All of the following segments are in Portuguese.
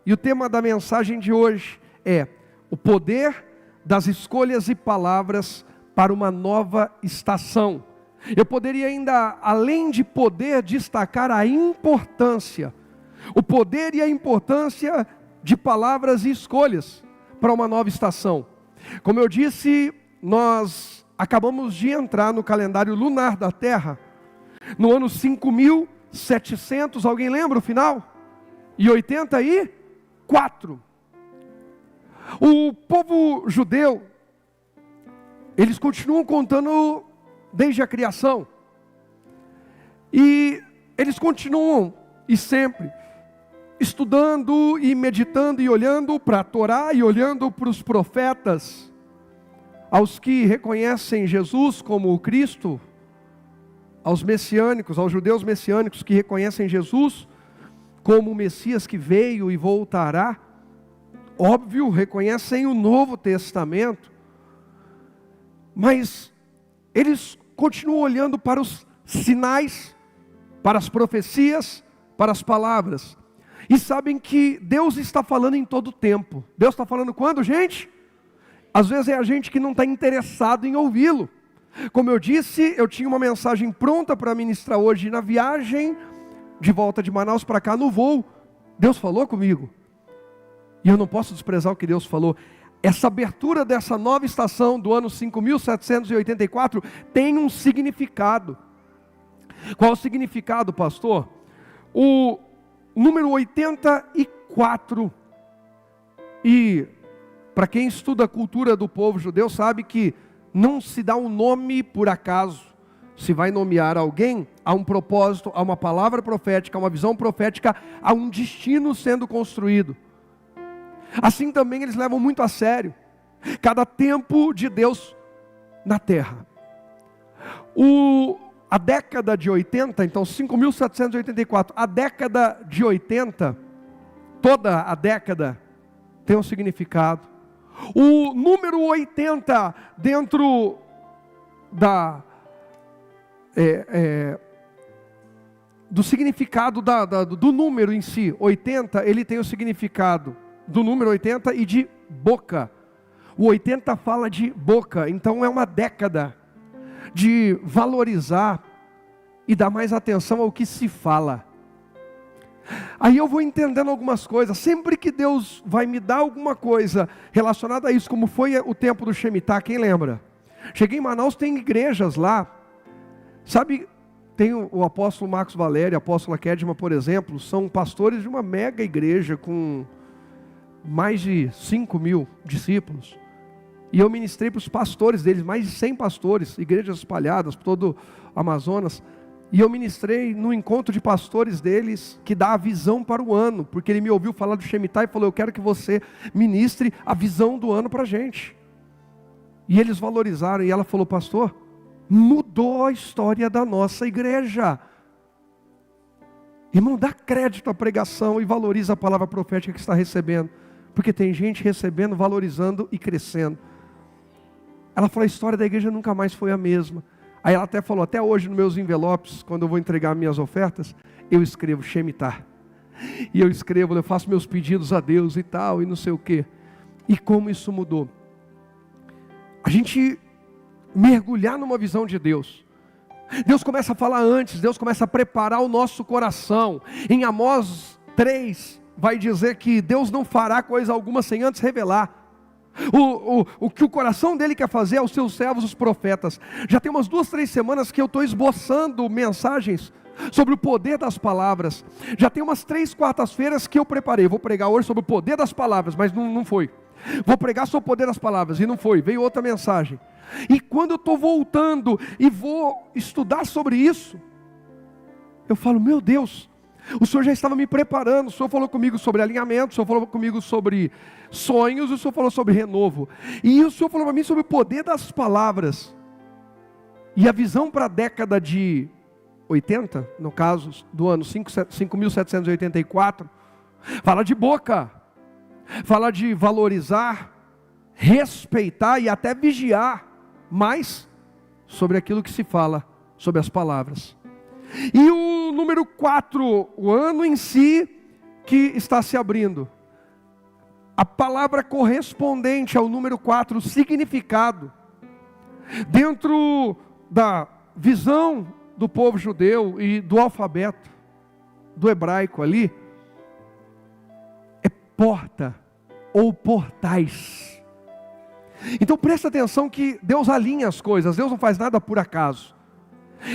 E o tema da mensagem de hoje é o poder das escolhas e palavras para uma nova estação. Eu poderia ainda, além de poder, destacar a importância, o poder e a importância de palavras e escolhas para uma nova estação. Como eu disse, nós acabamos de entrar no calendário lunar da Terra, no ano 5.700, alguém lembra o final? E 84. O povo judeu, eles continuam contando desde a criação. E eles continuam, e sempre, estudando e meditando e olhando para a Torá e olhando para os profetas, aos que reconhecem Jesus como o Cristo, aos messiânicos, aos judeus messiânicos que reconhecem Jesus como o Messias que veio e voltará, óbvio, reconhecem o Novo Testamento, mas eles continuam olhando para os sinais, para as profecias, para as palavras, e sabem que Deus está falando em todo o tempo. Deus está falando quando, gente? Às vezes é a gente que não está interessado em ouvi-lo. Como eu disse, eu tinha uma mensagem pronta para ministrar hoje na viagem de volta de Manaus para cá, no voo. Deus falou comigo. E eu não posso desprezar o que Deus falou. Essa abertura dessa nova estação do ano 5.784 tem um significado. Qual o significado, pastor? O número 84. E para quem estuda a cultura do povo judeu sabe que não se dá um nome por acaso. Se vai nomear alguém, há um propósito, há uma palavra profética, há uma visão profética, há um destino sendo construído. Assim também eles levam muito a sério cada tempo de Deus na terra. A década de 80, então 5.784, a década de 80, toda a década tem um significado. O número 80 dentro do significado do número em si, 80, ele tem o significado do número 80 e de boca. O 80 fala de boca, então é uma década de valorizar e dar mais atenção ao que se fala. Aí eu vou entendendo algumas coisas. Sempre que Deus vai me dar alguma coisa relacionada a isso, como foi o tempo do Shemitah, quem lembra? Cheguei em Manaus, tem igrejas lá. Sabe, tem o apóstolo Marcos Valério, a apóstola Kedma, por exemplo, são pastores de uma mega igreja com mais de 5.000 discípulos. E eu ministrei para os pastores deles, mais de 100 pastores, igrejas espalhadas por todo o Amazonas. E eu ministrei no encontro de pastores deles, que dá a visão para o ano, porque ele me ouviu falar do Shemitah e falou: eu quero que você ministre a visão do ano para a gente. E eles valorizaram, e ela falou: pastor, mudou a história da nossa igreja. Irmão, dá crédito à pregação e valoriza a palavra profética que está recebendo, porque tem gente recebendo, valorizando e crescendo. Ela falou: a história da igreja nunca mais foi a mesma. Aí ela até falou: até hoje nos meus envelopes, quando eu vou entregar minhas ofertas, eu escrevo Shemitah. E eu escrevo, eu faço meus pedidos a Deus e tal, e não sei o quê. E como isso mudou. A gente mergulhar numa visão de Deus. Deus começa a falar antes, Deus começa a preparar o nosso coração. Em Amós 3, vai dizer que Deus não fará coisa alguma sem antes revelar. O que o coração dele quer fazer aos seus servos, os profetas. Já tem umas 2, 3 semanas que eu estou esboçando mensagens sobre o poder das palavras. Já tem umas 3 quartas-feiras que eu preparei. Vou pregar hoje sobre o poder das palavras, mas não foi. Vou pregar sobre o poder das palavras, e não foi. Veio outra mensagem. E quando eu estou voltando e vou estudar sobre isso, eu falo: meu Deus, o Senhor já estava me preparando. O Senhor falou comigo sobre alinhamento, o Senhor falou comigo sobre sonhos, o Senhor falou sobre renovo. E o Senhor falou para mim sobre o poder das palavras. E a visão para a década de 80, no caso do ano 5.784, fala de boca, fala de valorizar, respeitar e até vigiar mais sobre aquilo que se fala, sobre as palavras. E o número 4, o ano em si, que está se abrindo. A palavra correspondente ao número 4, o significado, dentro da visão do povo judeu e do alfabeto, do hebraico ali, é porta ou portais. Então presta atenção que Deus alinha as coisas, Deus não faz nada por acaso.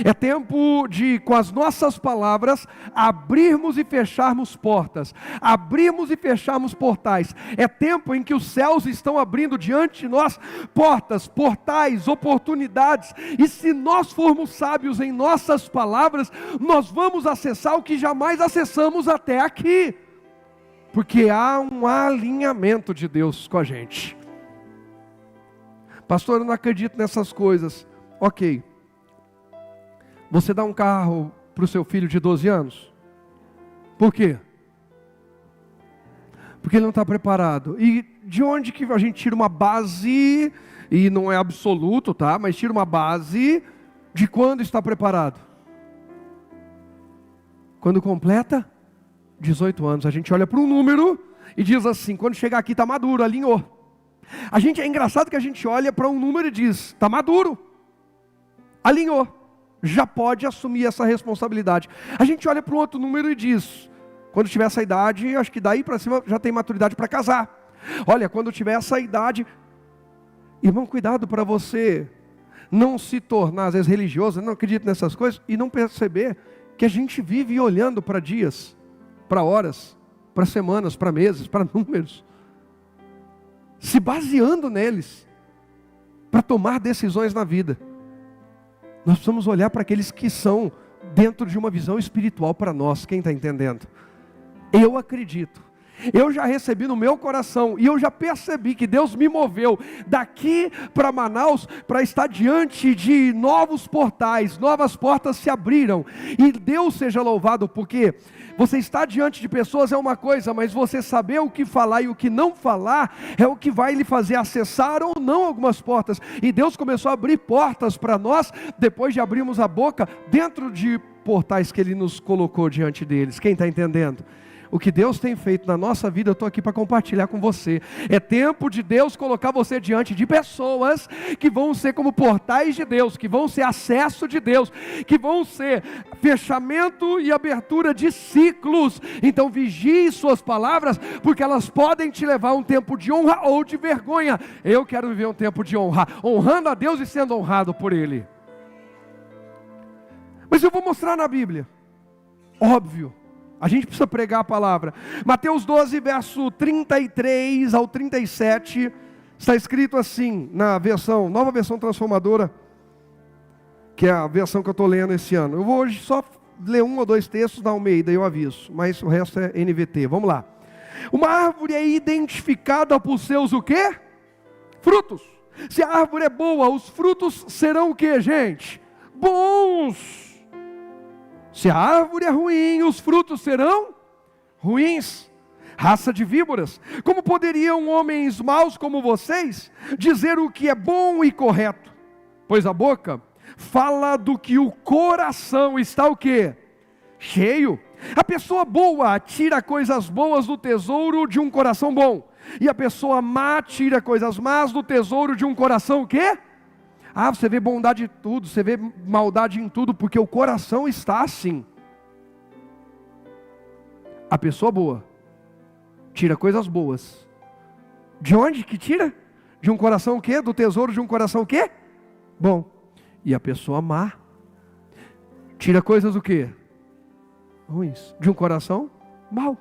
É tempo de, com as nossas palavras, abrirmos e fecharmos portas, abrirmos e fecharmos portais. É tempo em que os céus estão abrindo diante de nós portas, portais, oportunidades. E se nós formos sábios em nossas palavras, nós vamos acessar o que jamais acessamos até aqui. Porque há um alinhamento de Deus com a gente. Pastor, eu não acredito nessas coisas. Ok. Você dá um carro para o seu filho de 12 anos? Por quê? Porque ele não está preparado. E de onde que a gente tira uma base, e não é absoluto, tá? Mas tira uma base de quando está preparado? Quando completa 18 anos. A gente olha para um número e diz assim, quando chegar aqui está maduro, alinhou. É engraçado que a gente olha para um número e diz, está maduro, alinhou. Já pode assumir essa responsabilidade. A gente olha para um outro número e diz, quando tiver essa idade, acho que daí para cima já tem maturidade para casar. Olha, quando tiver essa idade, irmão, cuidado para você não se tornar, às vezes, religioso, não acredito nessas coisas, e não perceber que a gente vive olhando para dias, para horas, para semanas, para meses, para números, se baseando neles, para tomar decisões na vida. Nós precisamos olhar para aqueles que são dentro de uma visão espiritual para nós. Quem está entendendo? Eu acredito. Eu já recebi no meu coração e eu já percebi que Deus me moveu daqui para Manaus para estar diante de novos portais, novas portas se abriram. E Deus seja louvado, porque você estar diante de pessoas é uma coisa, mas você saber o que falar e o que não falar é o que vai lhe fazer acessar ou não algumas portas. E Deus começou a abrir portas para nós depois de abrirmos a boca dentro de portais que Ele nos colocou diante deles. Quem está entendendo? O que Deus tem feito na nossa vida, eu estou aqui para compartilhar com você. É tempo de Deus colocar você diante de pessoas que vão ser como portais de Deus, que vão ser acesso de Deus, que vão ser fechamento e abertura de ciclos. Então vigie suas palavras, porque elas podem te levar a um tempo de honra ou de vergonha. Eu quero viver um tempo de honra, honrando a Deus e sendo honrado por Ele. Mas eu vou mostrar na Bíblia. Óbvio. A gente precisa pregar a palavra. Mateus 12, verso 33 ao 37, está escrito assim, na versão, nova versão transformadora, que é a versão que eu estou lendo esse ano. Eu vou hoje só ler um ou dois textos da Almeida, eu aviso, mas o resto é NVT. Vamos lá. Uma árvore é identificada por seus o quê? Frutos. Se a árvore é boa, os frutos serão o quê, gente? Bons. Se a árvore é ruim, os frutos serão ruins. Raça de víboras, como poderiam homens maus como vocês dizer o que é bom e correto? Pois a boca fala do que o coração está o quê? Cheio. A pessoa boa tira coisas boas do tesouro de um coração bom, e a pessoa má tira coisas más do tesouro de um coração o quê? Ah, você vê bondade em tudo, você vê maldade em tudo, porque o coração está assim. A pessoa boa tira coisas boas. De onde que tira? De um coração o quê? Do tesouro de um coração o quê? Bom. E a pessoa má tira coisas o quê? Ruins. De um coração mau.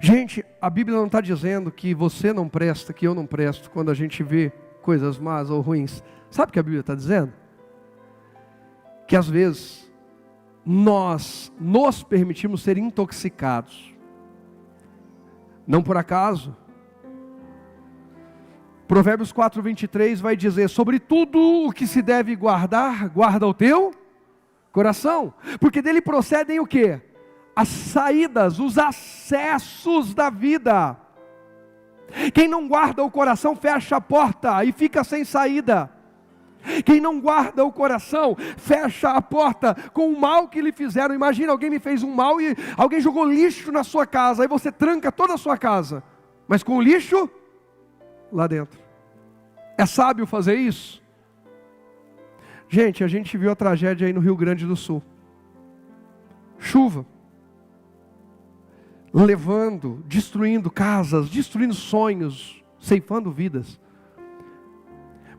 Gente, a Bíblia não está dizendo que você não presta, que eu não presto, quando a gente vê coisas más ou ruins. Sabe o que a Bíblia está dizendo? Que às vezes nós nos permitimos ser intoxicados. Não por acaso Provérbios 4:23 vai dizer: sobre tudo o que se deve guardar, guarda o teu coração, porque dele procedem o quê? As saídas, os acessos da vida. Quem não guarda o coração fecha a porta e fica sem saída. Quem não guarda o coração, fecha a porta com o mal que lhe fizeram. Imagina, alguém me fez um mal e alguém jogou lixo na sua casa. Aí você tranca toda a sua casa, mas com o lixo lá dentro. É sábio fazer isso? Gente, a gente viu a tragédia aí no Rio Grande do Sul. Chuva. Levando, destruindo casas, destruindo sonhos, ceifando vidas.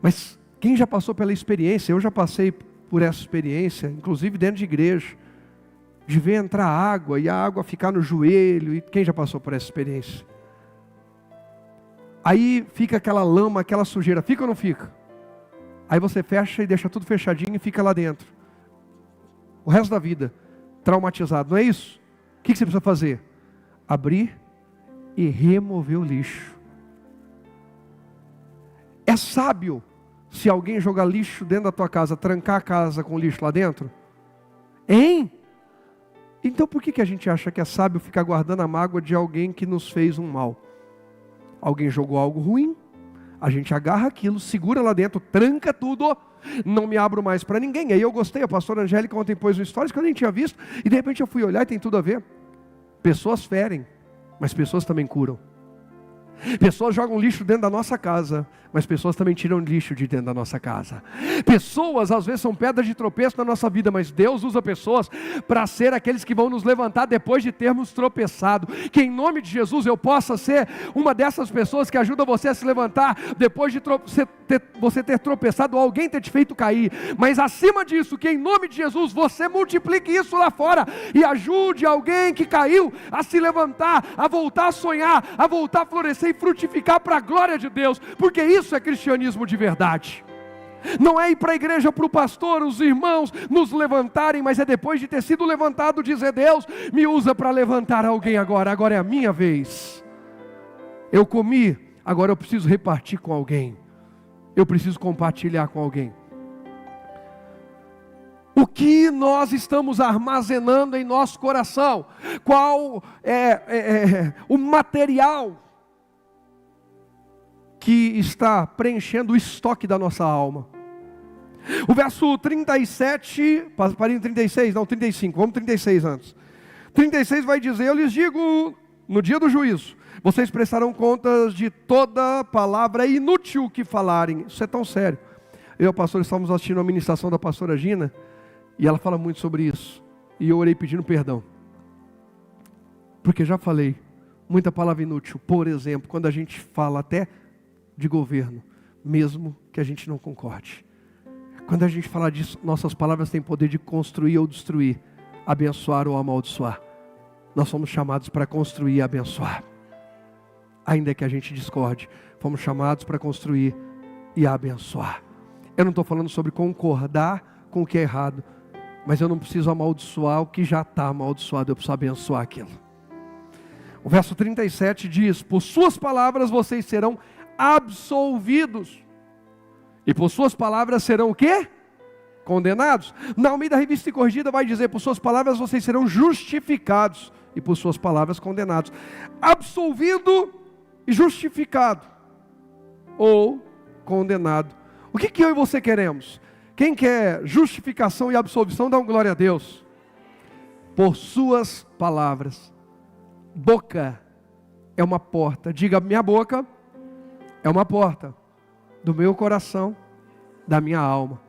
Mas quem já passou pela experiência, eu já passei por essa experiência, inclusive dentro de igreja, de ver entrar água e a água ficar no joelho, e quem já passou por essa experiência? Aí fica aquela lama, aquela sujeira, fica ou não fica? Aí você fecha e deixa tudo fechadinho e fica lá dentro. O resto da vida, traumatizado, não é isso? O que você precisa fazer? Abrir e remover o lixo. É sábio se alguém jogar lixo dentro da tua casa, trancar a casa com lixo lá dentro? Hein? Então por que a gente acha que é sábio ficar guardando a mágoa de alguém que nos fez um mal? Alguém jogou algo ruim, a gente agarra aquilo, segura lá dentro, tranca tudo, não me abro mais para ninguém. Aí eu gostei, a pastora Angélica ontem pôs um stories que eu nem tinha visto, e de repente eu fui olhar e tem tudo a ver. Pessoas ferem, mas pessoas também curam. Pessoas jogam lixo dentro da nossa casa, mas pessoas também tiram lixo de dentro da nossa casa. Pessoas às vezes são pedras de tropeço na nossa vida, mas Deus usa pessoas para ser aqueles que vão nos levantar depois de termos tropeçado. Que em nome de Jesus eu possa ser uma dessas pessoas que ajuda você a se levantar depois de você ter tropeçado ou alguém ter te feito cair. Mas acima disso, que em nome de Jesus você multiplique isso lá fora e ajude alguém que caiu a se levantar, a voltar a sonhar, a voltar a florescer e frutificar para a glória de Deus, porque isso é cristianismo de verdade. Não é ir para a igreja para o pastor, os irmãos nos levantarem, mas é depois de ter sido levantado dizer: Deus, me usa para levantar alguém agora é a minha vez. Eu comi, agora eu preciso repartir com alguém, eu preciso compartilhar com alguém. O que nós estamos armazenando em nosso coração? Qual é o material que está preenchendo o estoque da nossa alma? O verso 37, parei em 36, não, 35, vamos 36 antes. 36 vai dizer: eu lhes digo, no dia do juízo, vocês prestarão contas de toda palavra inútil que falarem. Isso é tão sério. Eu e o pastor estávamos assistindo a ministração da pastora Gina, e ela fala muito sobre isso, e eu orei pedindo perdão, porque já falei muita palavra inútil. Por exemplo, quando a gente fala até de governo, mesmo que a gente não concorde. Quando a gente fala disso, nossas palavras têm poder de construir ou destruir, abençoar ou amaldiçoar. Nós somos chamados para construir e abençoar. Ainda que a gente discorde, fomos chamados para construir e abençoar. Eu não estou falando sobre concordar com o que é errado, mas eu não preciso amaldiçoar o que já está amaldiçoado, eu preciso abençoar aquilo. O verso 37 diz: por suas palavras vocês serão absolvidos, e por suas palavras serão o quê? Condenados. Na Almeida Revista e Corrigida vai dizer: por suas palavras vocês serão justificados, e por suas palavras condenados. Absolvido e justificado, ou condenado. O que eu e você queremos? Quem quer justificação e absolvição, dá uma glória a Deus. Por suas palavras. Boca é uma porta. Diga: minha boca é uma porta do meu coração, da minha alma.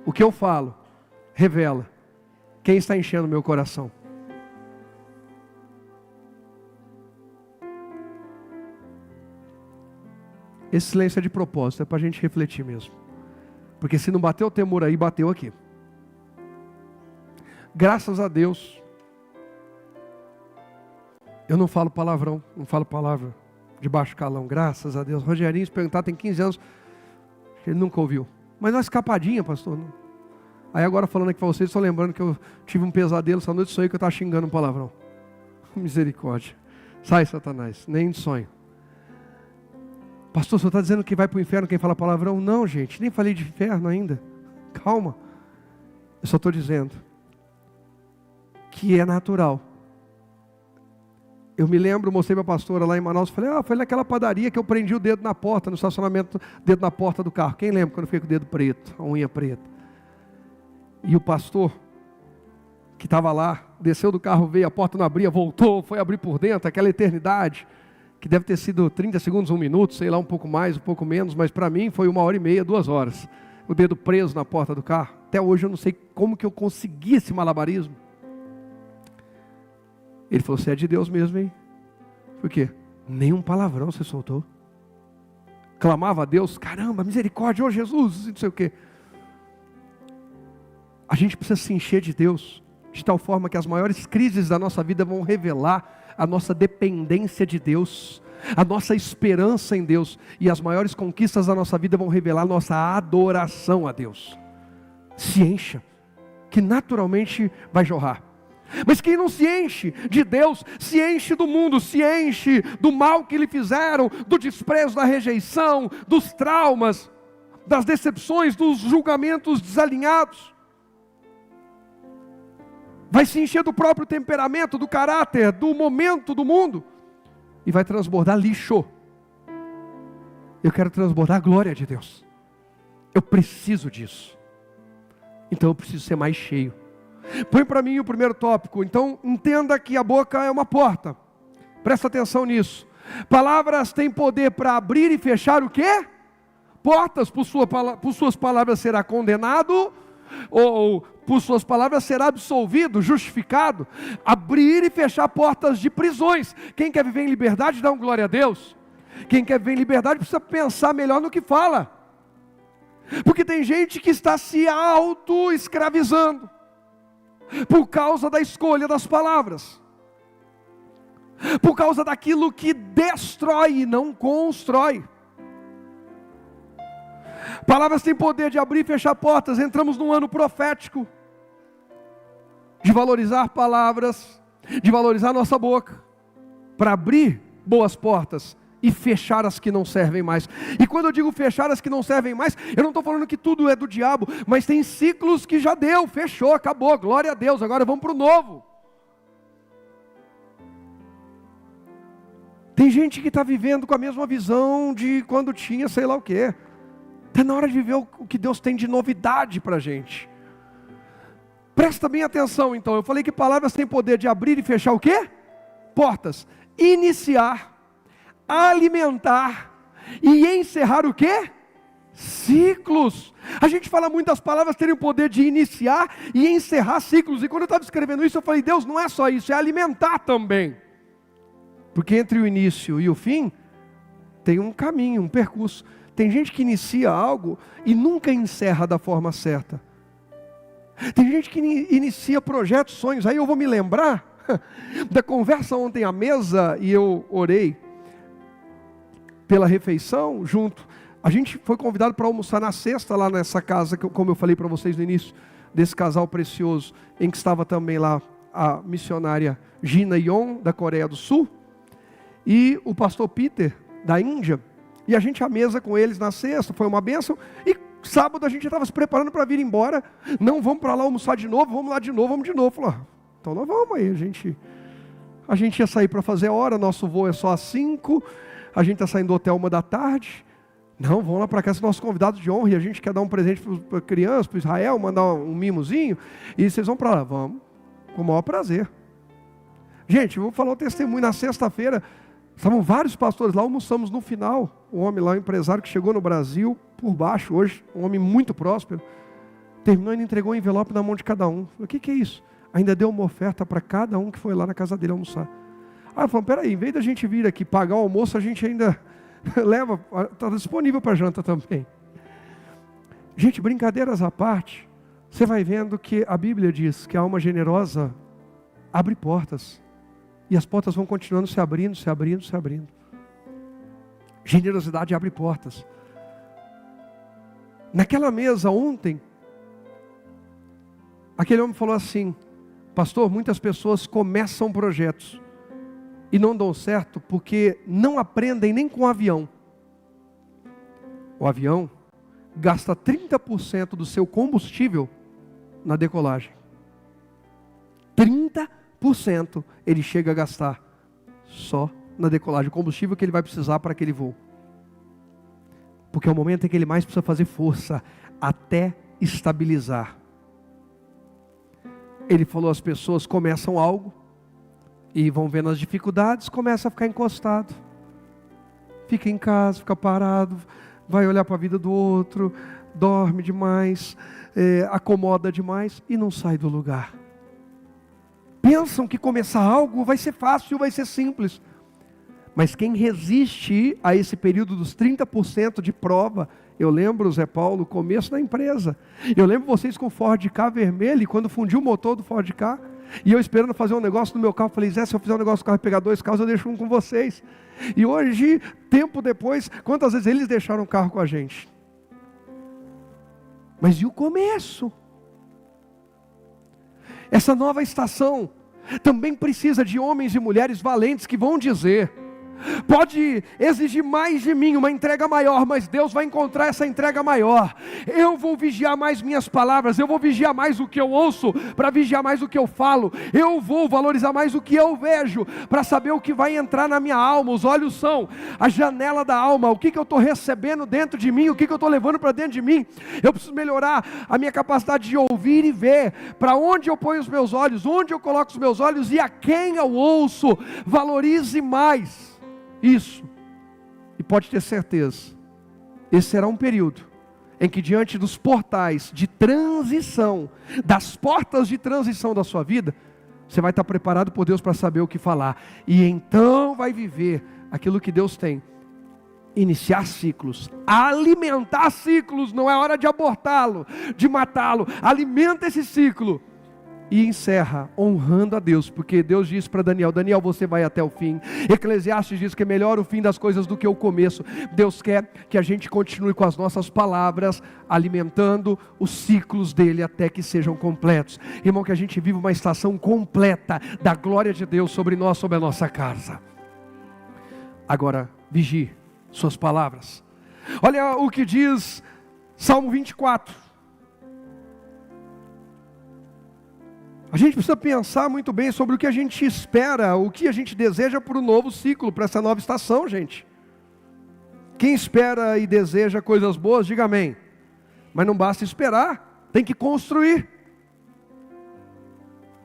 O que eu falo revela quem está enchendo meu coração. Esse silêncio é de propósito, é para a gente refletir mesmo. Porque se não bateu o temor aí, bateu aqui. Graças a Deus, eu não falo palavrão, não falo palavra de baixo calão, graças a Deus. Rogerinho, se perguntar, tem 15 anos, ele nunca ouviu. Mas uma escapadinha, pastor. Não. Aí agora falando aqui para vocês, estou lembrando que eu tive um pesadelo essa noite, sonhei que eu estava xingando um palavrão. Misericórdia. Sai, Satanás, nem de sonho. Pastor, o senhor está dizendo que vai para o inferno quem fala palavrão? Não, gente, nem falei de inferno ainda. Calma. Eu só estou dizendo que é natural Eu me lembro, mostrei para a pastora lá em Manaus, falei, foi naquela padaria que eu prendi o dedo na porta, no estacionamento, dedo na porta do carro. Quem lembra quando eu fiquei com o dedo preto, a unha preta? E o pastor, que estava lá, desceu do carro, veio, a porta não abria, voltou, foi abrir por dentro, aquela eternidade, que deve ter sido 30 segundos, 1 minuto, sei lá, um pouco mais, um pouco menos, mas para mim foi 1h30, 2 horas. O dedo preso na porta do carro. Até hoje eu não sei como que eu consegui esse malabarismo. Ele falou, você é de Deus mesmo, hein? Por quê? Nenhum palavrão você soltou. Clamava a Deus, caramba, misericórdia, ô Jesus, não sei o quê. A gente precisa se encher de Deus, de tal forma que as maiores crises da nossa vida vão revelar a nossa dependência de Deus, a nossa esperança em Deus, e as maiores conquistas da nossa vida vão revelar a nossa adoração a Deus. Se encha, que naturalmente vai jorrar. Mas quem não se enche de Deus, se enche do mundo, se enche do mal que lhe fizeram, do desprezo, da rejeição, dos traumas, das decepções, dos julgamentos desalinhados. Vai se encher do próprio temperamento, do caráter, do momento do mundo, e vai transbordar lixo. Eu quero transbordar a glória de Deus. Eu preciso disso. Então eu preciso ser mais cheio. Põe para mim o primeiro tópico. Então entenda que a boca é uma porta. Presta atenção nisso. Palavras têm poder para abrir e fechar o quê? Portas. Por suas palavras será condenado, ou por suas palavras será absolvido, justificado. Abrir e fechar portas de prisões. Quem quer viver em liberdade, dá um glória a Deus. Quem quer viver em liberdade precisa pensar melhor no que fala. Porque tem gente que está se auto-escravizando por causa da escolha das palavras, por causa daquilo que destrói e não constrói. Palavras têm poder de abrir e fechar portas. Entramos num ano profético, de valorizar palavras, de valorizar nossa boca, para abrir boas portas e fechar as que não servem mais. E quando eu digo fechar as que não servem mais, eu não estou falando que tudo é do diabo, mas tem ciclos que já deu, fechou, acabou, glória a Deus, agora vamos para o novo. Tem gente que está vivendo com a mesma visão de quando tinha sei lá o quê. Está na hora de viver o que Deus tem de novidade para a gente. Presta bem atenção então, eu falei que palavras têm poder de abrir e fechar o quê? Portas. Iniciar, alimentar e encerrar o quê? Ciclos. A gente fala muito das palavras terem o poder de iniciar e encerrar ciclos. E quando eu estava escrevendo isso, eu falei, Deus, não é só isso, é alimentar também. Porque entre o início e o fim, tem um caminho, um percurso. Tem gente que inicia algo e nunca encerra da forma certa. Tem gente que inicia projetos, sonhos. Aí eu vou me lembrar da conversa ontem à mesa, e eu orei pela refeição junto. A gente foi convidado para almoçar na sexta lá nessa casa, como eu falei para vocês no início, desse casal precioso, em que estava também lá a missionária Gina Yon, da Coreia do Sul, e o pastor Peter, da Índia. E a gente à mesa com eles na sexta, foi uma bênção. E sábado a gente estava se preparando para vir embora. Não, vamos para lá almoçar de novo, vamos lá de novo, vamos de novo. Falou, então nós vamos aí, a gente ia sair para fazer hora, nosso voo é só às 5, a gente está saindo do hotel 1h. Não, vamos lá para cá, são nossos convidados de honra, e a gente quer dar um presente para a criança, para Israel, mandar um mimozinho, e vocês vão para lá. Vamos, com o maior prazer. Gente, eu vou falar o testemunho, na sexta-feira, estavam vários pastores lá, almoçamos no final, o homem lá, o empresário que chegou no Brasil, por baixo hoje, um homem muito próspero, terminou e entregou um envelope na mão de cada um. Falei, o que é isso? Ainda deu uma oferta para cada um que foi lá na casa dele almoçar. Aí falou, peraí, em vez da gente vir aqui pagar o almoço, a gente ainda leva, está disponível para janta também. Gente, brincadeiras à parte, você vai vendo que a Bíblia diz que a alma generosa abre portas. E as portas vão continuando se abrindo, se abrindo, se abrindo. Generosidade abre portas. Naquela mesa ontem, aquele homem falou assim, pastor, muitas pessoas começam projetos e não dão certo porque não aprendem nem com o avião. O avião gasta 30% do seu combustível na decolagem. 30% ele chega a gastar só na decolagem, o combustível que ele vai precisar para aquele voo. Porque é o momento em que ele mais precisa fazer força, até estabilizar. Ele falou, as pessoas começam algo, e vão vendo as dificuldades, começa a ficar encostado. Fica em casa, fica parado, vai olhar para a vida do outro, dorme demais, acomoda demais e não sai do lugar. Pensam que começar algo vai ser fácil, vai ser simples. Mas quem resiste a esse período dos 30% de prova, eu lembro, Zé Paulo, o começo da empresa. Eu lembro vocês com o Ford Ka vermelho, quando fundiu o motor do Ford Ka, e eu esperando fazer um negócio no meu carro, falei, Zé, se eu fizer um negócio no carro e pegar 2 carros, eu deixo um com vocês. E hoje, tempo depois, quantas vezes eles deixaram o carro com a gente? Mas e o começo? Essa nova estação também precisa de homens e mulheres valentes que vão dizer, pode exigir mais de mim, uma entrega maior, mas Deus vai encontrar essa entrega maior. Eu vou vigiar mais minhas palavras, eu vou vigiar mais o que eu ouço, para vigiar mais o que eu falo. Eu vou valorizar mais o que eu vejo, para saber o que vai entrar na minha alma. Os olhos são a janela da alma, o que eu estou recebendo dentro de mim, o que eu estou levando para dentro de mim. Eu preciso melhorar a minha capacidade de ouvir e ver, para onde eu ponho os meus olhos, onde eu coloco os meus olhos e a quem eu ouço. Valorize mais isso, e pode ter certeza, esse será um período em que diante dos portais de transição, das portas de transição da sua vida, você vai estar preparado por Deus para saber o que falar, e então vai viver aquilo que Deus tem, iniciar ciclos, alimentar ciclos, não é hora de abortá-lo, de matá-lo, alimenta esse ciclo, e encerra honrando a Deus, porque Deus diz para Daniel, Daniel, você vai até o fim. Eclesiastes diz que é melhor o fim das coisas do que o começo. Deus quer que a gente continue com as nossas palavras, alimentando os ciclos dele até que sejam completos. Irmão, que a gente viva uma estação completa da glória de Deus sobre nós, sobre a nossa casa. Agora, vigie suas palavras. Olha o que diz Salmo 24. A gente precisa pensar muito bem sobre o que a gente espera, o que a gente deseja para o novo ciclo, para essa nova estação, gente. Quem espera e deseja coisas boas, diga amém. Mas não basta esperar, tem que construir.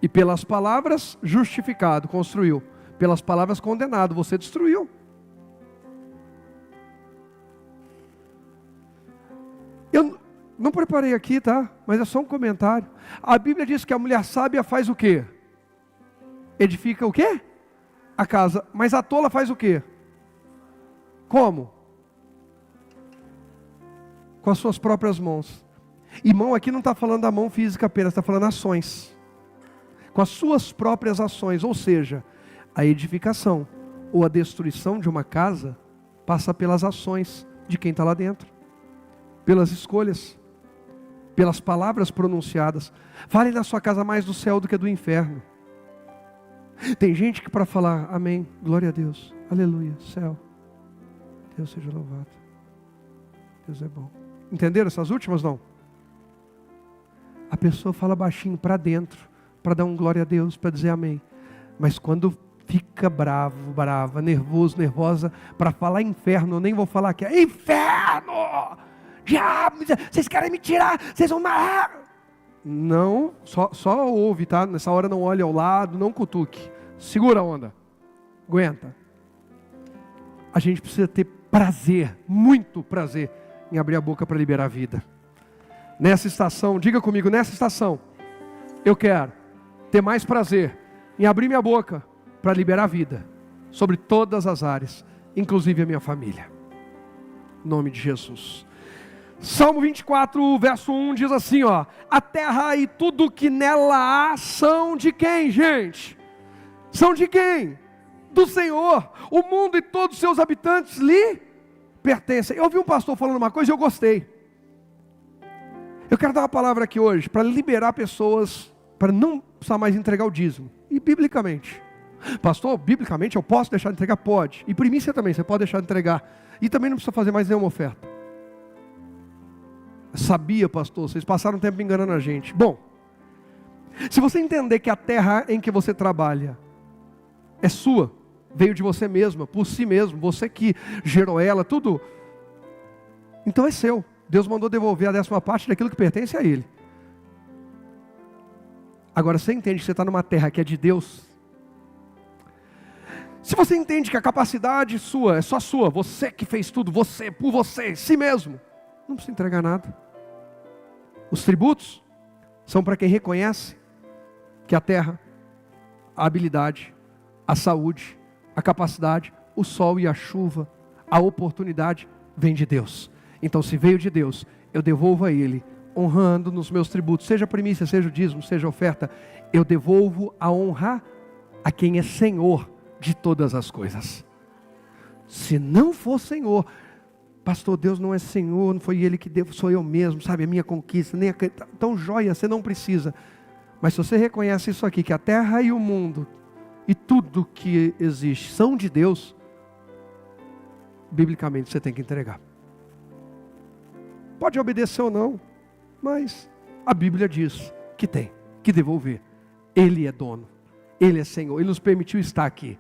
E pelas palavras, justificado, construiu. Pelas palavras, condenado, você destruiu. Eu não preparei aqui, tá? Mas é só um comentário. A Bíblia diz que a mulher sábia faz o quê? Edifica o quê? A casa. Mas a tola faz o quê? Como? Com as suas próprias mãos. E mão aqui não está falando da mão física apenas, está falando ações. Com as suas próprias ações. Ou seja, a edificação ou a destruição de uma casa passa pelas ações de quem está lá dentro. Pelas escolhas. Pelas palavras pronunciadas. Fale na sua casa mais do céu do que do inferno. Tem gente que para falar amém, glória a Deus, aleluia, céu, Deus seja louvado, Deus é bom. Entenderam essas últimas não? A pessoa fala baixinho para dentro, para dar um glória a Deus, para dizer amém. Mas quando fica bravo, brava, nervoso, nervosa, para falar inferno, eu nem vou falar que é inferno! Diabo, vocês querem me tirar, vocês vão matar. Não, só ouve, tá? Nessa hora não olhe ao lado, não cutuque. Segura a onda, aguenta. A gente precisa ter prazer, muito prazer, em abrir a boca para liberar a vida. Nessa estação, diga comigo, nessa estação, eu quero ter mais prazer em abrir minha boca para liberar a vida, sobre todas as áreas, inclusive a minha família. Em nome de Jesus. Salmo 24, verso 1 diz assim, ó: a terra e tudo que nela há são de quem, gente? São de quem? Do Senhor. O mundo e todos os seus habitantes lhe pertencem. Eu ouvi um pastor falando uma coisa e eu gostei. Eu quero dar uma palavra aqui hoje para liberar pessoas, para não precisar mais entregar o dízimo. E biblicamente. Pastor, biblicamente eu posso deixar de entregar? Pode. E primícia também, você pode deixar de entregar. E também não precisa fazer mais nenhuma oferta. Sabia, pastor, vocês passaram tempo enganando a gente. Bom, se você entender que a terra em que você trabalha é sua, veio de você mesma, por si mesmo, você que gerou ela, tudo. Então é seu. Deus mandou devolver a 10ª parte daquilo que pertence a Ele. Agora, você entende que você está numa terra que é de Deus? Se você entende que a capacidade sua é só sua, você que fez tudo, você, por você, si mesmo, não precisa entregar nada. Os tributos são para quem reconhece que a terra, a habilidade, a saúde, a capacidade, o sol e a chuva, a oportunidade, vem de Deus. Então, se veio de Deus, eu devolvo a Ele, honrando nos meus tributos, seja primícia, seja o dízimo, seja oferta, eu devolvo a honra a quem é Senhor de todas as coisas. Se não for Senhor, pastor, Deus não é Senhor, não foi Ele que deu, sou eu mesmo, sabe, a minha conquista, nem a... Então joia, você não precisa. Mas se você reconhece isso aqui, que a terra e o mundo, e tudo que existe, são de Deus, biblicamente você tem que entregar. Pode obedecer ou não, mas a Bíblia diz que tem que devolver. Ele é dono, Ele é Senhor, Ele nos permitiu estar aqui.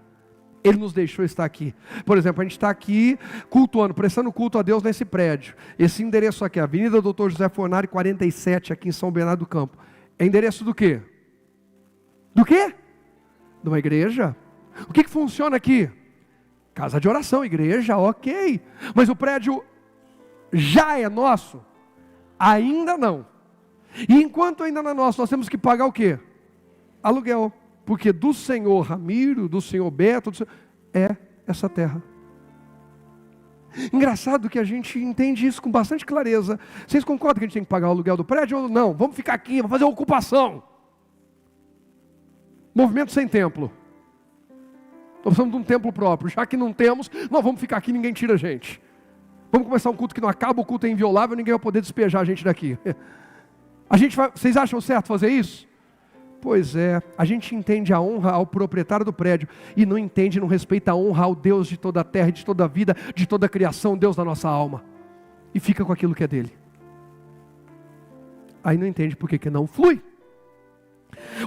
Ele nos deixou estar aqui. Por exemplo, a gente está aqui cultuando, prestando culto a Deus nesse prédio. Esse endereço aqui, Avenida Dr. José Fornari, 47, aqui em São Bernardo do Campo. É endereço do quê? Do quê? De uma igreja. O que funciona aqui? Casa de oração, igreja, ok. Mas o prédio já é nosso? Ainda não. E enquanto ainda não é nosso, nós temos que pagar o quê? Aluguel. Porque do senhor Ramiro, do senhor Beto, é essa terra. Engraçado que a gente entende isso com bastante clareza. Vocês concordam que a gente tem que pagar o aluguel do prédio ou não? Vamos ficar aqui, vamos fazer ocupação. Movimento sem templo. Nós precisamos de um templo próprio. Já que não temos, nós vamos ficar aqui, ninguém tira a gente. Vamos começar um culto que não acaba, o culto é inviolável, ninguém vai poder despejar a gente daqui. Vocês acham certo fazer isso? Pois é, a gente entende a honra ao proprietário do prédio e não entende, não respeita a honra ao Deus de toda a terra, de toda a vida, de toda a criação, Deus da nossa alma. E fica com aquilo que é dele. Aí não entende por que não flui.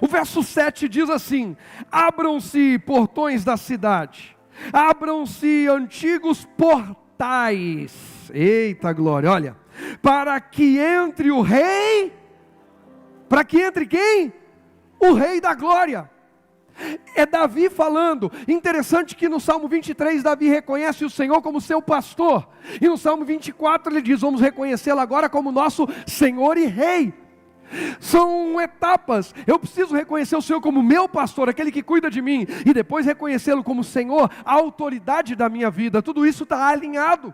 O verso 7 diz assim: abram-se portões da cidade, abram-se antigos portais. Eita glória, olha. Para que entre o rei, para que entre quem? O Rei da Glória. É Davi falando. Interessante que no Salmo 23 Davi reconhece o Senhor como seu pastor. E no Salmo 24 ele diz: vamos reconhecê-lo agora como nosso Senhor e Rei. São etapas. Eu preciso reconhecer o Senhor como meu pastor, aquele que cuida de mim, e depois reconhecê-lo como Senhor, a autoridade da minha vida. Tudo isso está alinhado.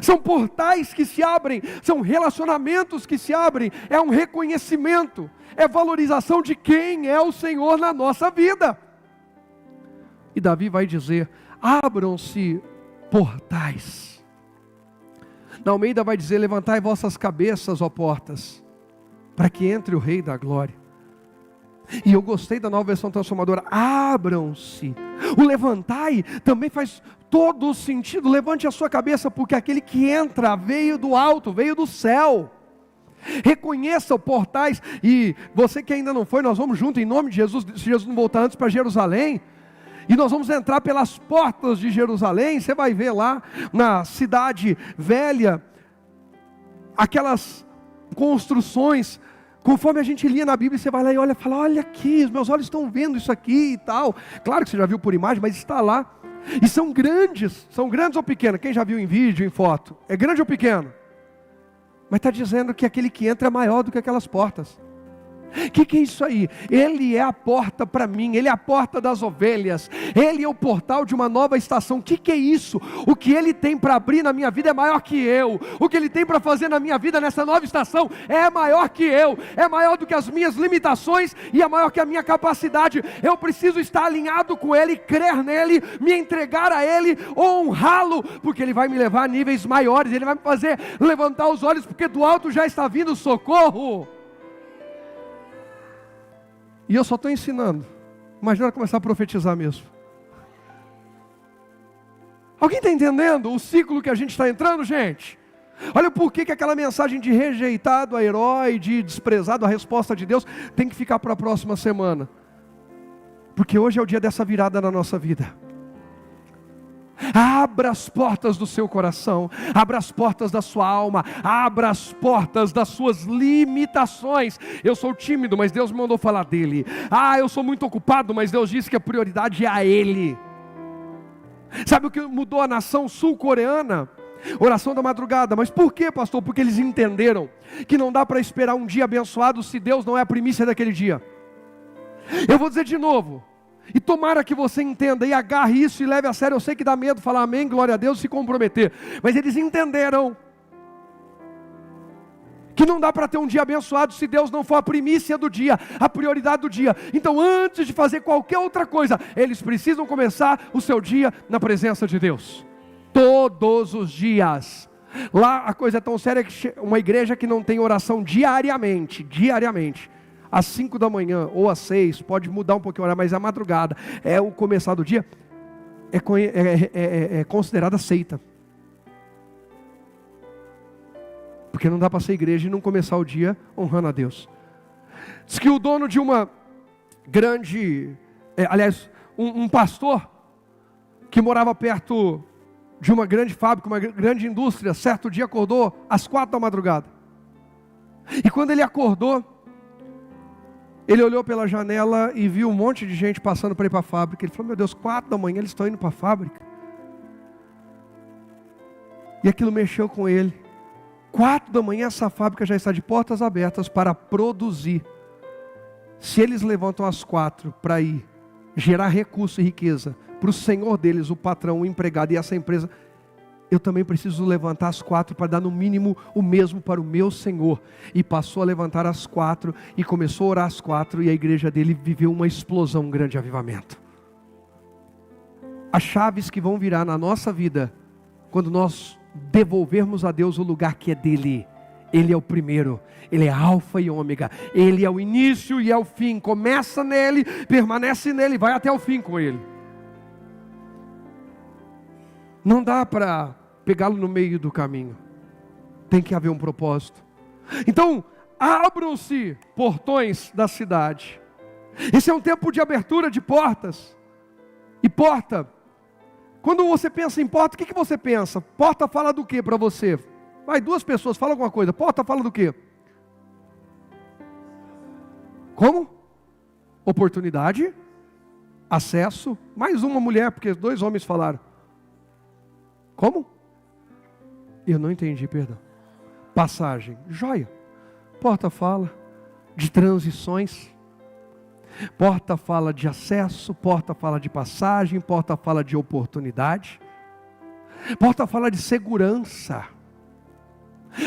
São portais que se abrem, são relacionamentos que se abrem, é um reconhecimento, é valorização de quem é o Senhor na nossa vida. E Davi vai dizer: abram-se portais. Na Almeida vai dizer: levantai vossas cabeças, ó portas, para que entre o Rei da Glória. E eu gostei da Nova Versão Transformadora: abram-se. O levantai também faz todo o sentido. Levante a sua cabeça, porque aquele que entra veio do alto, veio do céu. Reconheça os portais. E você que ainda não foi, nós vamos junto em nome de Jesus. Se Jesus não voltar antes para Jerusalém, e nós vamos entrar pelas portas de Jerusalém. Você vai ver lá na cidade velha aquelas construções. Conforme a gente lia na Bíblia, você vai lá e olha, fala: olha aqui, os meus olhos estão vendo isso aqui e tal. Claro que você já viu por imagem, mas está lá. E são grandes ou pequenas? Quem já viu em vídeo, em foto? É grande ou pequeno? Mas está dizendo que aquele que entra é maior do que aquelas portas. O que é isso aí? Ele é a porta para mim, Ele é a porta das ovelhas, Ele é o portal de uma nova estação. O que é isso? O que Ele tem para abrir na minha vida é maior que eu. O que Ele tem para fazer na minha vida nessa nova estação é maior que eu. É maior do que as minhas limitações e é maior que a minha capacidade. Eu preciso estar alinhado com Ele, crer nele, me entregar a Ele, honrá-lo, porque Ele vai me levar a níveis maiores. Ele vai me fazer levantar os olhos, porque do alto já está vindo socorro. E eu só estou ensinando. Imagina começar a profetizar mesmo. Alguém está entendendo o ciclo que a gente está entrando, gente? Olha por que aquela mensagem de rejeitado a herói, de desprezado a resposta de Deus, tem que ficar para a próxima semana. Porque hoje é o dia dessa virada na nossa vida. Abra as portas do seu coração, abra as portas da sua alma, abra as portas das suas limitações. Eu sou tímido, mas Deus me mandou falar dele. Eu sou muito ocupado, mas Deus disse que a prioridade é a Ele. Sabe o que mudou a nação sul-coreana? Oração da madrugada. Mas por quê, pastor? Porque eles entenderam que não dá para esperar um dia abençoado se Deus não é a primícia daquele dia. Eu vou dizer de novo, e tomara que você entenda e agarre isso e leve a sério. Eu sei que dá medo falar amém, glória a Deus, se comprometer, mas eles entenderam que não dá para ter um dia abençoado se Deus não for a primícia do dia, a prioridade do dia. Então, antes de fazer qualquer outra coisa, eles precisam começar o seu dia na presença de Deus, todos os dias. Lá a coisa é tão séria que uma igreja que não tem oração diariamente, às 5 da manhã ou às 6, pode mudar um pouquinho a hora, mas a madrugada, é o começar do dia, é considerada seita. Porque não dá para ser igreja e não começar o dia honrando a Deus. Diz que o dono de uma grande, um pastor que morava perto de uma grande fábrica, uma grande indústria, certo dia acordou às 4 da madrugada. E quando ele acordou, ele olhou pela janela e viu um monte de gente passando para ir para a fábrica. Ele falou: meu Deus, 4 da manhã eles estão indo para a fábrica. E aquilo mexeu com ele. 4 da manhã essa fábrica já está de portas abertas para produzir. Se eles levantam às 4 para ir gerar recurso e riqueza para o senhor deles, o patrão, o empregado e essa empresa, eu também preciso levantar às 4 para dar no mínimo o mesmo para o meu Senhor. E passou a levantar às 4 e começou a orar às 4, e a igreja dele viveu uma explosão, um grande avivamento. As chaves que vão virar na nossa vida, quando nós devolvermos a Deus o lugar que é dele. Ele é o primeiro, Ele é alfa e ômega, Ele é o início e é o fim. Começa nele, permanece nele, vai até o fim com Ele. Não dá para pegá-lo no meio do caminho. Tem que haver um propósito. Então, abram-se portões da cidade. Esse é um tempo de abertura de portas. E porta, quando você pensa em porta, o que você pensa? Porta fala do que para você? Vai, 2 pessoas, fala alguma coisa. Porta fala do que? Como? Oportunidade, acesso, mais uma mulher, porque 2 homens falaram. Como? Eu não entendi, perdão. Passagem, joia. Porta fala de transições. Porta fala de acesso, porta fala de passagem, porta fala de oportunidade. Porta fala de segurança.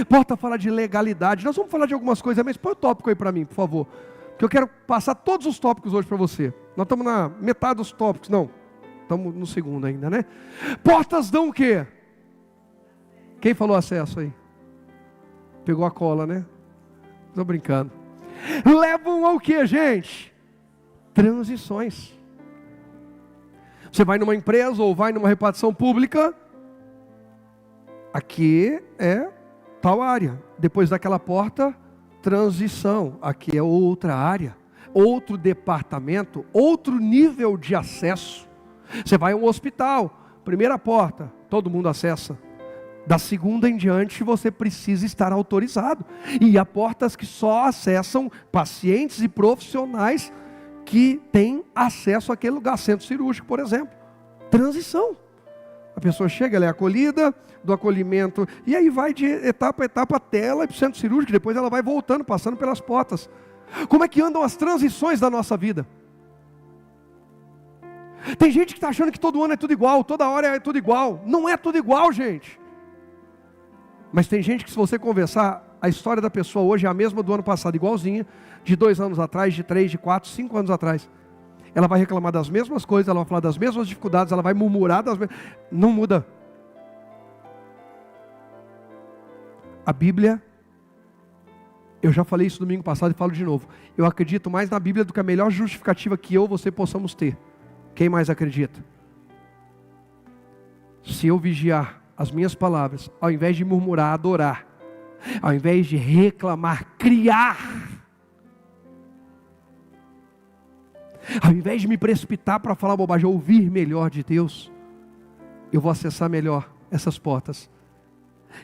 Porta fala de legalidade. Nós vamos falar de algumas coisas, mas põe o tópico aí para mim, por favor. Porque eu quero passar todos os tópicos hoje para você. Nós estamos na metade dos tópicos, não. Estamos no segundo ainda, né? Portas dão o quê? Quem falou acesso aí? Pegou a cola, né? Estou brincando. Levam ao quê, gente? Transições. Você vai numa empresa ou vai numa repartição pública. Aqui é tal área. Depois daquela porta, transição. Aqui é outra área. Outro departamento, outro nível de acesso. Você vai a um hospital, primeira porta, todo mundo acessa. Da segunda em diante você precisa estar autorizado. E há portas que só acessam pacientes e profissionais que têm acesso àquele lugar. Centro cirúrgico, por exemplo. Transição. A pessoa chega, ela é acolhida, do acolhimento, e aí vai de etapa a etapa até ela ir para o centro cirúrgico. Depois ela vai voltando, passando pelas portas. Como é que andam as transições da nossa vida? Tem gente que está achando que todo ano é tudo igual, toda hora é tudo igual. Não é tudo igual, gente. Mas tem gente que, se você conversar, a história da pessoa hoje é a mesma do ano passado, igualzinha, de 2 anos atrás, de 3, de 4, 5 anos atrás. Ela vai reclamar das mesmas coisas, ela vai falar das mesmas dificuldades, ela vai murmurar das mesmas... Não muda. A Bíblia, eu já falei isso domingo passado e falo de novo. Eu acredito mais na Bíblia do que a melhor justificativa que eu ou você possamos ter. Quem mais acredita? Se eu vigiar as minhas palavras, ao invés de murmurar, adorar, ao invés de reclamar, criar, ao invés de me precipitar para falar bobagem, ouvir melhor de Deus, eu vou acessar melhor essas portas.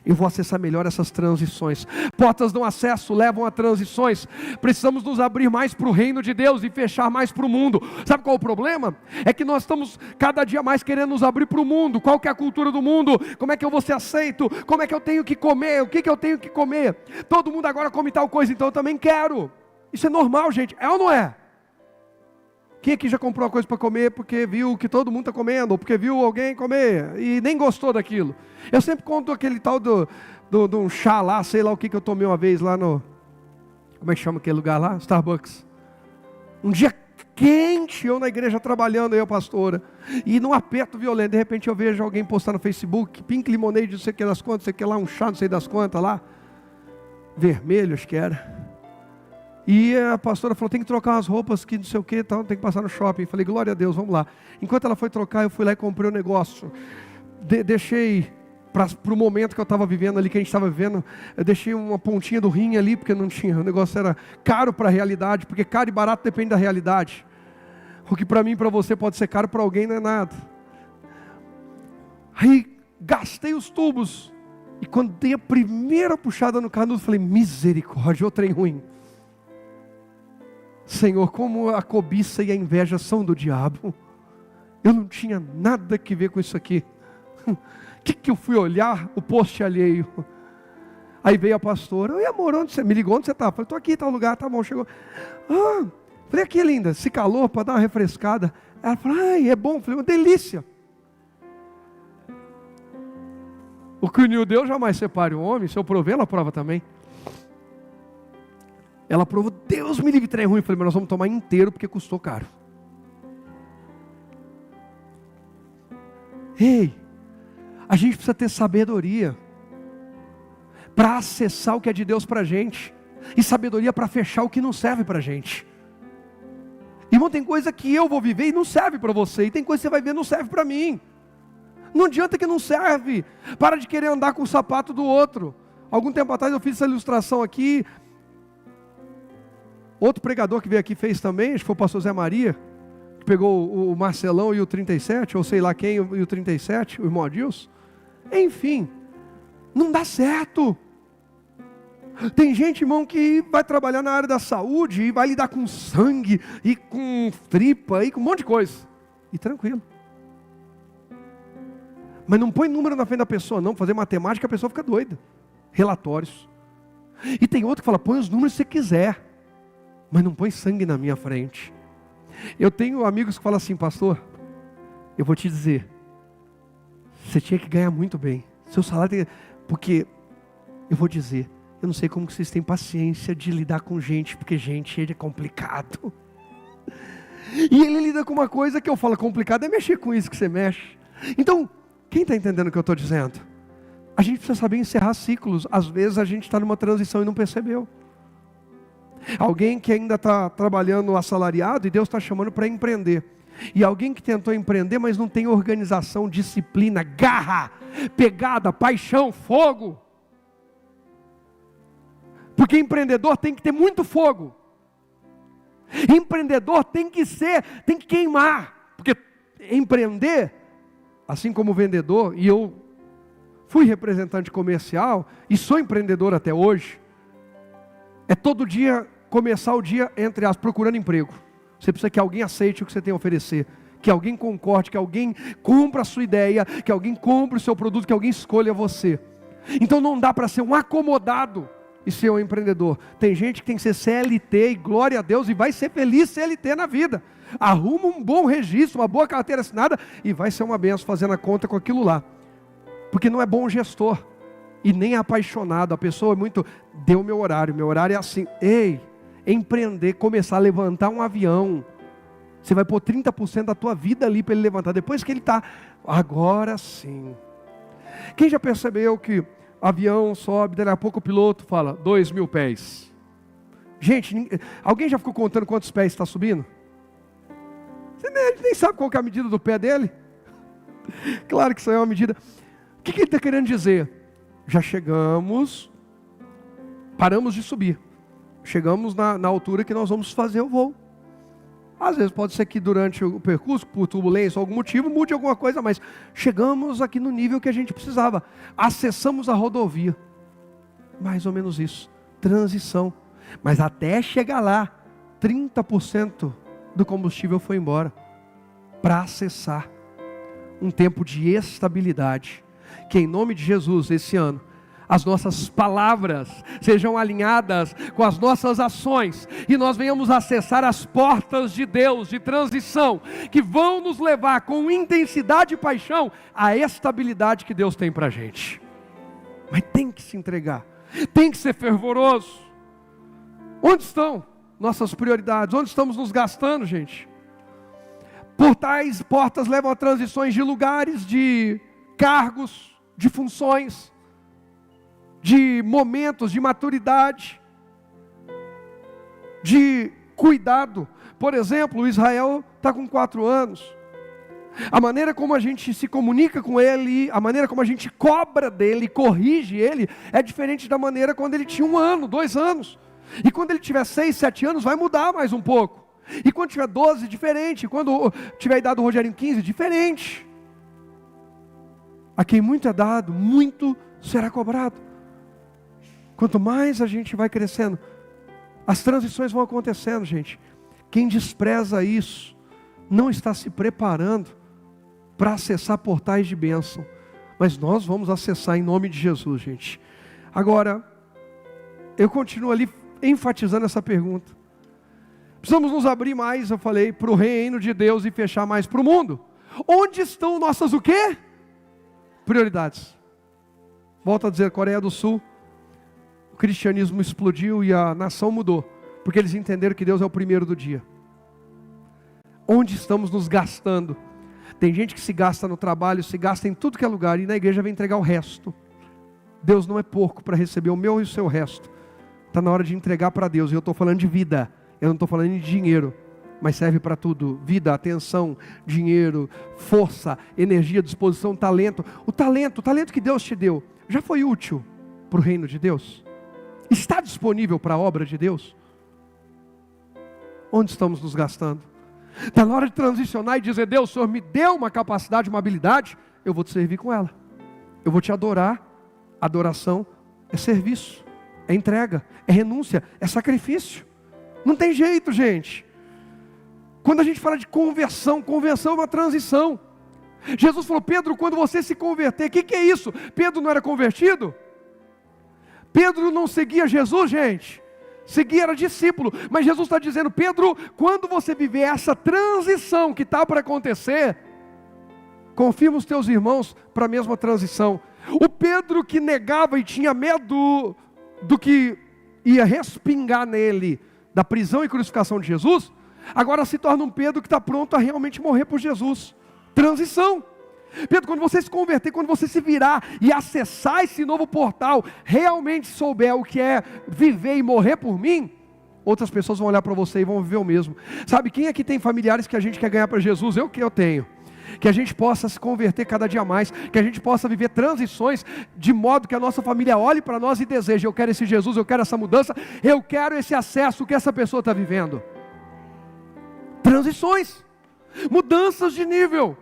Eu vou acessar melhor essas transições. Portas de acesso levam a transições. Precisamos nos abrir mais para o reino de Deus e fechar mais para o mundo. Sabe qual é o problema? É que nós estamos cada dia mais querendo nos abrir para o mundo. Qual que é a cultura do mundo? Como é que eu vou ser aceito? Como é que eu tenho que comer? O que eu tenho que comer? Todo mundo agora come tal coisa, então eu também quero. Isso é normal, gente. É ou não é? Quem aqui já comprou uma coisa para comer porque viu que todo mundo está comendo, ou porque viu alguém comer e nem gostou daquilo? Eu sempre conto aquele tal do um chá lá, sei lá o que eu tomei uma vez lá no... Como é que chama aquele lugar lá? Starbucks. Um dia quente, eu na igreja trabalhando, eu pastora, e num aperto violento, de repente eu vejo alguém postar no Facebook, Pink Lemonade, não sei o que das quantas, não sei o que lá, um chá, não sei das quantas lá, vermelho, acho que era. E a pastora falou, tem que trocar umas roupas que não sei o que, tal, tem que passar no shopping. Falei, glória a Deus, vamos lá. Enquanto ela foi trocar, eu fui lá e comprei um negócio. Deixei para o momento que eu estava vivendo ali, que a gente estava vivendo, eu deixei uma pontinha do rim ali, porque não tinha, o negócio era caro para a realidade, porque caro e barato depende da realidade. O que para mim e para você pode ser caro, para alguém não é nada. Aí gastei os tubos, e quando dei a primeira puxada no canudo, falei, misericórdia, o trem ruim. Senhor, como a cobiça e a inveja são do diabo. Eu não tinha nada que ver com isso aqui. O que eu fui olhar? O poste alheio. Aí veio a pastora. Oi, amor, onde você? Me ligou, onde você está? Falei, estou aqui, tal lugar, tá bom, chegou. Falei, aqui, linda, esse calor para dar uma refrescada. Ela falou, ai, é bom. Falei, uma delícia. O que uniu Deus jamais separe o homem. Se eu provei, ela prova também. Ela provou, Deus me livre, trem ruim. Eu falei, mas nós vamos tomar inteiro porque custou caro. Ei, a gente precisa ter sabedoria para acessar o que é de Deus para a gente. E sabedoria para fechar o que não serve para a gente. Irmão, tem coisa que eu vou viver e não serve para você. E tem coisa que você vai ver e não serve para mim. Não adianta que não serve. Para de querer andar com o sapato do outro. Algum tempo atrás eu fiz essa ilustração aqui. Outro pregador que veio aqui fez também, acho que foi o pastor Zé Maria, que pegou o Marcelão e o 37, ou sei lá quem, e o 37, o irmão Adilson. Enfim, não dá certo. Tem gente, irmão, que vai trabalhar na área da saúde e vai lidar com sangue, e com tripa, e com um monte de coisa. E tranquilo. Mas não põe número na frente da pessoa, não. Fazer matemática, a pessoa fica doida. Relatórios. E tem outro que fala, põe os números se você quiser. Mas não põe sangue na minha frente. Eu tenho amigos que falam assim, pastor, eu vou te dizer, você tinha que ganhar muito bem. Seu salário tem... Porque, eu vou dizer, eu não sei como que vocês têm paciência de lidar com gente, porque gente é complicado. E ele lida com uma coisa que eu falo, complicado é mexer com isso que você mexe. Então, quem está entendendo o que eu estou dizendo? A gente precisa saber encerrar ciclos. Às vezes a gente está numa transição e não percebeu. Alguém que ainda está trabalhando assalariado e Deus está chamando para empreender. E alguém que tentou empreender, mas não tem organização, disciplina, garra, pegada, paixão, fogo. Porque empreendedor tem que ter muito fogo. Empreendedor tem que queimar. Porque empreender, assim como vendedor, e eu fui representante comercial e sou empreendedor até hoje, é todo dia começar o dia, entre aspas, procurando emprego. Você precisa que alguém aceite o que você tem a oferecer, que alguém concorde, que alguém compre a sua ideia, que alguém compre o seu produto, que alguém escolha você. Então não dá para ser um acomodado e ser um empreendedor. Tem gente que tem que ser CLT e glória a Deus, e vai ser feliz CLT na vida. Arruma um bom registro, uma boa carteira assinada e vai ser uma benção fazendo a conta com aquilo lá. Porque não é bom gestor. E nem é apaixonado, a pessoa é muito, deu meu horário é assim, ei, empreender, começar a levantar um avião, você vai pôr 30% da tua vida ali para ele levantar, depois que ele está, agora sim. Quem já percebeu que o avião sobe, daqui a pouco o piloto fala, 2.000 pés. Gente, alguém já ficou contando quantos pés está subindo? Você nem sabe qual que é a medida do pé dele? Claro que isso é uma medida. O que ele está querendo dizer? Já chegamos, paramos de subir. Chegamos na altura que nós vamos fazer o voo. Às vezes pode ser que durante o percurso, por turbulência ou algum motivo, mude alguma coisa, mas chegamos aqui no nível que a gente precisava. Acessamos a rodovia. Mais ou menos isso. Transição. Mas até chegar lá, 30% do combustível foi embora. Para acessar um tempo de estabilidade. Que em nome de Jesus, esse ano, as nossas palavras sejam alinhadas com as nossas ações, e nós venhamos acessar as portas de Deus, de transição, que vão nos levar com intensidade e paixão à estabilidade que Deus tem para a gente. Mas tem que se entregar, tem que ser fervoroso. Onde estão nossas prioridades? Onde estamos nos gastando, gente? Por tais portas levam a transições de lugares, de cargos, de funções, de momentos de maturidade, de cuidado. Por exemplo, Israel está com 4 anos. A maneira como a gente se comunica com ele, a maneira como a gente cobra dele, corrige ele, é diferente da maneira quando ele tinha 1 ano, 2 anos. E quando ele tiver 6, 7 anos, vai mudar mais um pouco. E quando tiver 12, diferente. Quando tiver a idade do Rogerinho 15, diferente. A quem muito é dado, muito será cobrado. Quanto mais a gente vai crescendo, as transições vão acontecendo, gente. Quem despreza isso, não está se preparando para acessar portais de bênção. Mas nós vamos acessar em nome de Jesus, gente. Agora, eu continuo ali enfatizando essa pergunta. Precisamos nos abrir mais, eu falei, para o reino de Deus e fechar mais para o mundo. Onde estão nossas o quê? Prioridades. Volto a dizer, Coreia do Sul, o cristianismo explodiu e a nação mudou, porque eles entenderam que Deus é o primeiro do dia. Onde estamos nos gastando? Tem gente que se gasta no trabalho, se gasta em tudo que é lugar, e na igreja vem entregar o resto. Deus não é porco para receber o meu e o seu resto. Está na hora de entregar para Deus, e eu estou falando de vida, eu não estou falando de dinheiro, mas serve para tudo: vida, atenção, dinheiro, força, energia, disposição, talento. O talento que Deus te deu, já foi útil para o reino de Deus? Está disponível para a obra de Deus? Onde estamos nos gastando? Está na hora de transicionar e dizer: Deus, o Senhor me deu uma capacidade, uma habilidade, eu vou te servir com ela. Eu vou te adorar. Adoração é serviço, é entrega, é renúncia, é sacrifício. Não tem jeito, gente. Quando a gente fala de conversão, conversão é uma transição. Jesus falou: Pedro, quando você se converter, o que é isso? Pedro não era convertido? Pedro não seguia Jesus, gente. Seguia, era discípulo. Mas Jesus está dizendo: Pedro, quando você viver essa transição que está para acontecer, confirma os teus irmãos para a mesma transição. O Pedro que negava e tinha medo do que ia respingar nele, da prisão e crucificação de Jesus, agora se torna um Pedro que está pronto a realmente morrer por Jesus. Transição. Pedro, quando você se converter, quando você se virar e acessar esse novo portal, realmente souber o que é viver e morrer por mim, outras pessoas vão olhar para você e vão viver o mesmo. Sabe, quem aqui tem familiares que a gente quer ganhar para Jesus? Eu tenho. Que a gente possa se converter cada dia mais, que a gente possa viver transições, de modo que a nossa família olhe para nós e deseje: eu quero esse Jesus, eu quero essa mudança, eu quero esse acesso que essa pessoa está vivendo. Transições, mudanças de nível.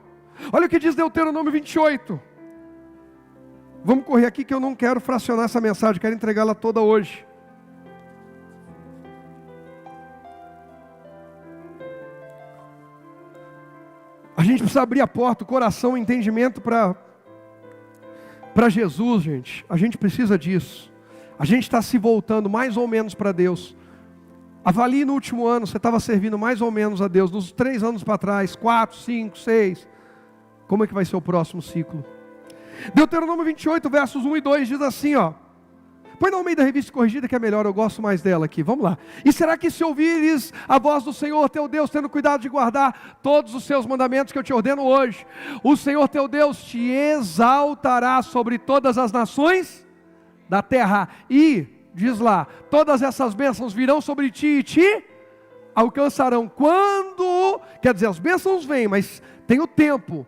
Olha o que diz Deuteronômio 28. Vamos correr aqui que eu não quero fracionar essa mensagem, quero entregá-la toda hoje. A gente precisa abrir a porta, o coração, o entendimento para Jesus, gente. A gente precisa disso. A gente está se voltando mais ou menos para Deus. Avalie no último ano, você estava servindo mais ou menos a Deus. Nos 3 anos para trás, 4, 5, 6. Como é que vai ser o próximo ciclo? Deuteronômio 28, versos 1 e 2 diz assim, ó. Põe na Almeida Revista Corrigida que é melhor, eu gosto mais dela aqui. Vamos lá. E será que se ouvires a voz do Senhor teu Deus, tendo cuidado de guardar todos os seus mandamentos que eu te ordeno hoje, o Senhor teu Deus te exaltará sobre todas as nações da terra. E, diz lá, todas essas bênçãos virão sobre ti e te alcançarão. Quando, quer dizer, as bênçãos vêm, mas tem o tempo.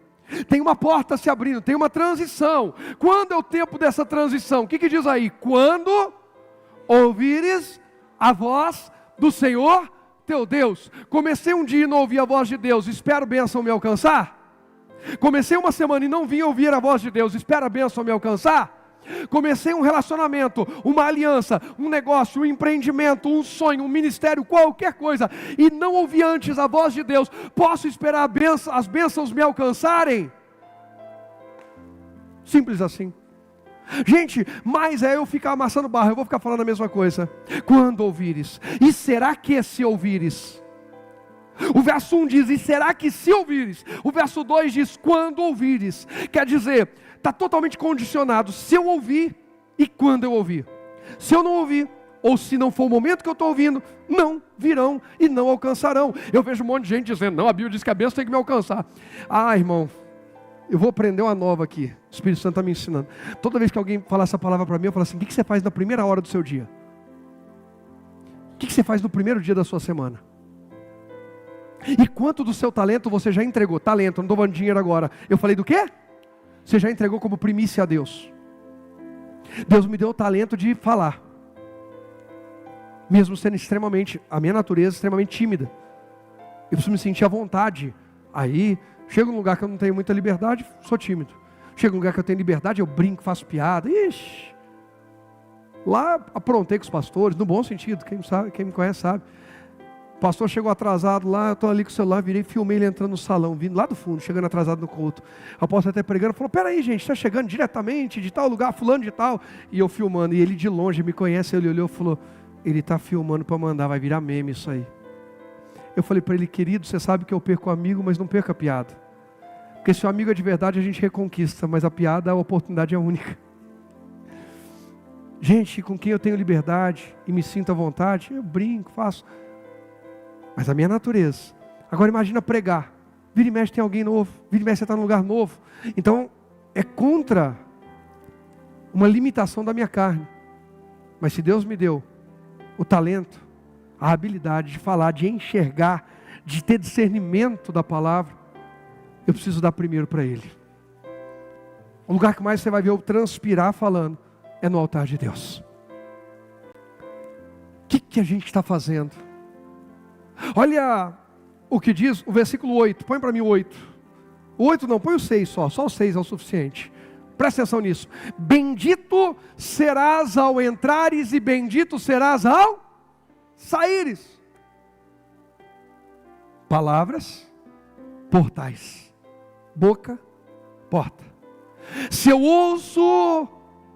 Tem uma porta se abrindo, tem uma transição. Quando é o tempo dessa transição? O que diz aí? Quando ouvires a voz do Senhor teu Deus. Comecei um dia e não ouvi a voz de Deus, espero a bênção me alcançar. Comecei uma semana e não vim ouvir a voz de Deus, espero a bênção me alcançar. Comecei um relacionamento, uma aliança, um negócio, um empreendimento, um sonho, um ministério, qualquer coisa, e não ouvi antes a voz de Deus, posso esperar as bênçãos me alcançarem? Simples assim. Gente, mas é eu ficar amassando barro, eu vou ficar falando a mesma coisa. Quando ouvires, e será que se ouvires? O verso 1 diz, e será que se ouvires? O verso 2 diz, quando ouvires. Quer dizer, está totalmente condicionado, se eu ouvir e quando eu ouvir. Se eu não ouvir, ou se não for o momento que eu estou ouvindo, não virão e não alcançarão. Eu vejo um monte de gente dizendo, não, a Bíblia diz que a bênção tem que me alcançar. Ah, irmão, eu vou aprender uma nova aqui, o Espírito Santo está me ensinando. Toda vez que alguém falar essa palavra para mim, eu falo assim, o que você faz na primeira hora do seu dia? O que você faz no primeiro dia da sua semana? E quanto do seu talento você já entregou? Talento, não estou falando de dinheiro agora. Eu falei do quê? Você já entregou como primícia a Deus. Deus me deu o talento de falar. Mesmo sendo extremamente, a minha natureza extremamente tímida. Eu preciso me sentir à vontade. Aí, chega um lugar que eu não tenho muita liberdade, sou tímido. Chega um lugar que eu tenho liberdade, eu brinco, faço piada. Ixi. Lá aprontei com os pastores, no bom sentido, quem me conhece sabe. O pastor chegou atrasado lá, eu estou ali com o celular, virei, filmei ele entrando no salão, vindo lá do fundo, chegando atrasado no culto. O apóstolo até pregando, falou, peraí gente, está chegando diretamente de tal lugar, fulano de tal. E eu filmando, e ele de longe me conhece, ele olhou e falou, ele está filmando para mandar, vai virar meme isso aí. Eu falei para ele, querido, você sabe que eu perco o amigo, mas não perco a piada. Porque se o amigo é de verdade, a gente reconquista, mas a piada, a oportunidade é única. Gente com quem eu tenho liberdade e me sinto à vontade, eu brinco, faço. Mas a minha natureza. Agora imagina pregar. Vira e mexe tem alguém novo. Vira e mexe você está num lugar novo. Então é contra uma limitação da minha carne. Mas se Deus me deu o talento, a habilidade de falar, de enxergar, de ter discernimento da palavra, eu preciso dar primeiro para Ele. O lugar que mais você vai ver eu transpirar falando é no altar de Deus. O que a gente está fazendo? Olha o que diz o versículo 8, põe para mim o 8. O 8 não, põe o 6 só o 6 é o suficiente. Presta atenção nisso. Bendito serás ao entrares e bendito serás ao saíres. Palavras, portais. Boca, porta. Se eu ouço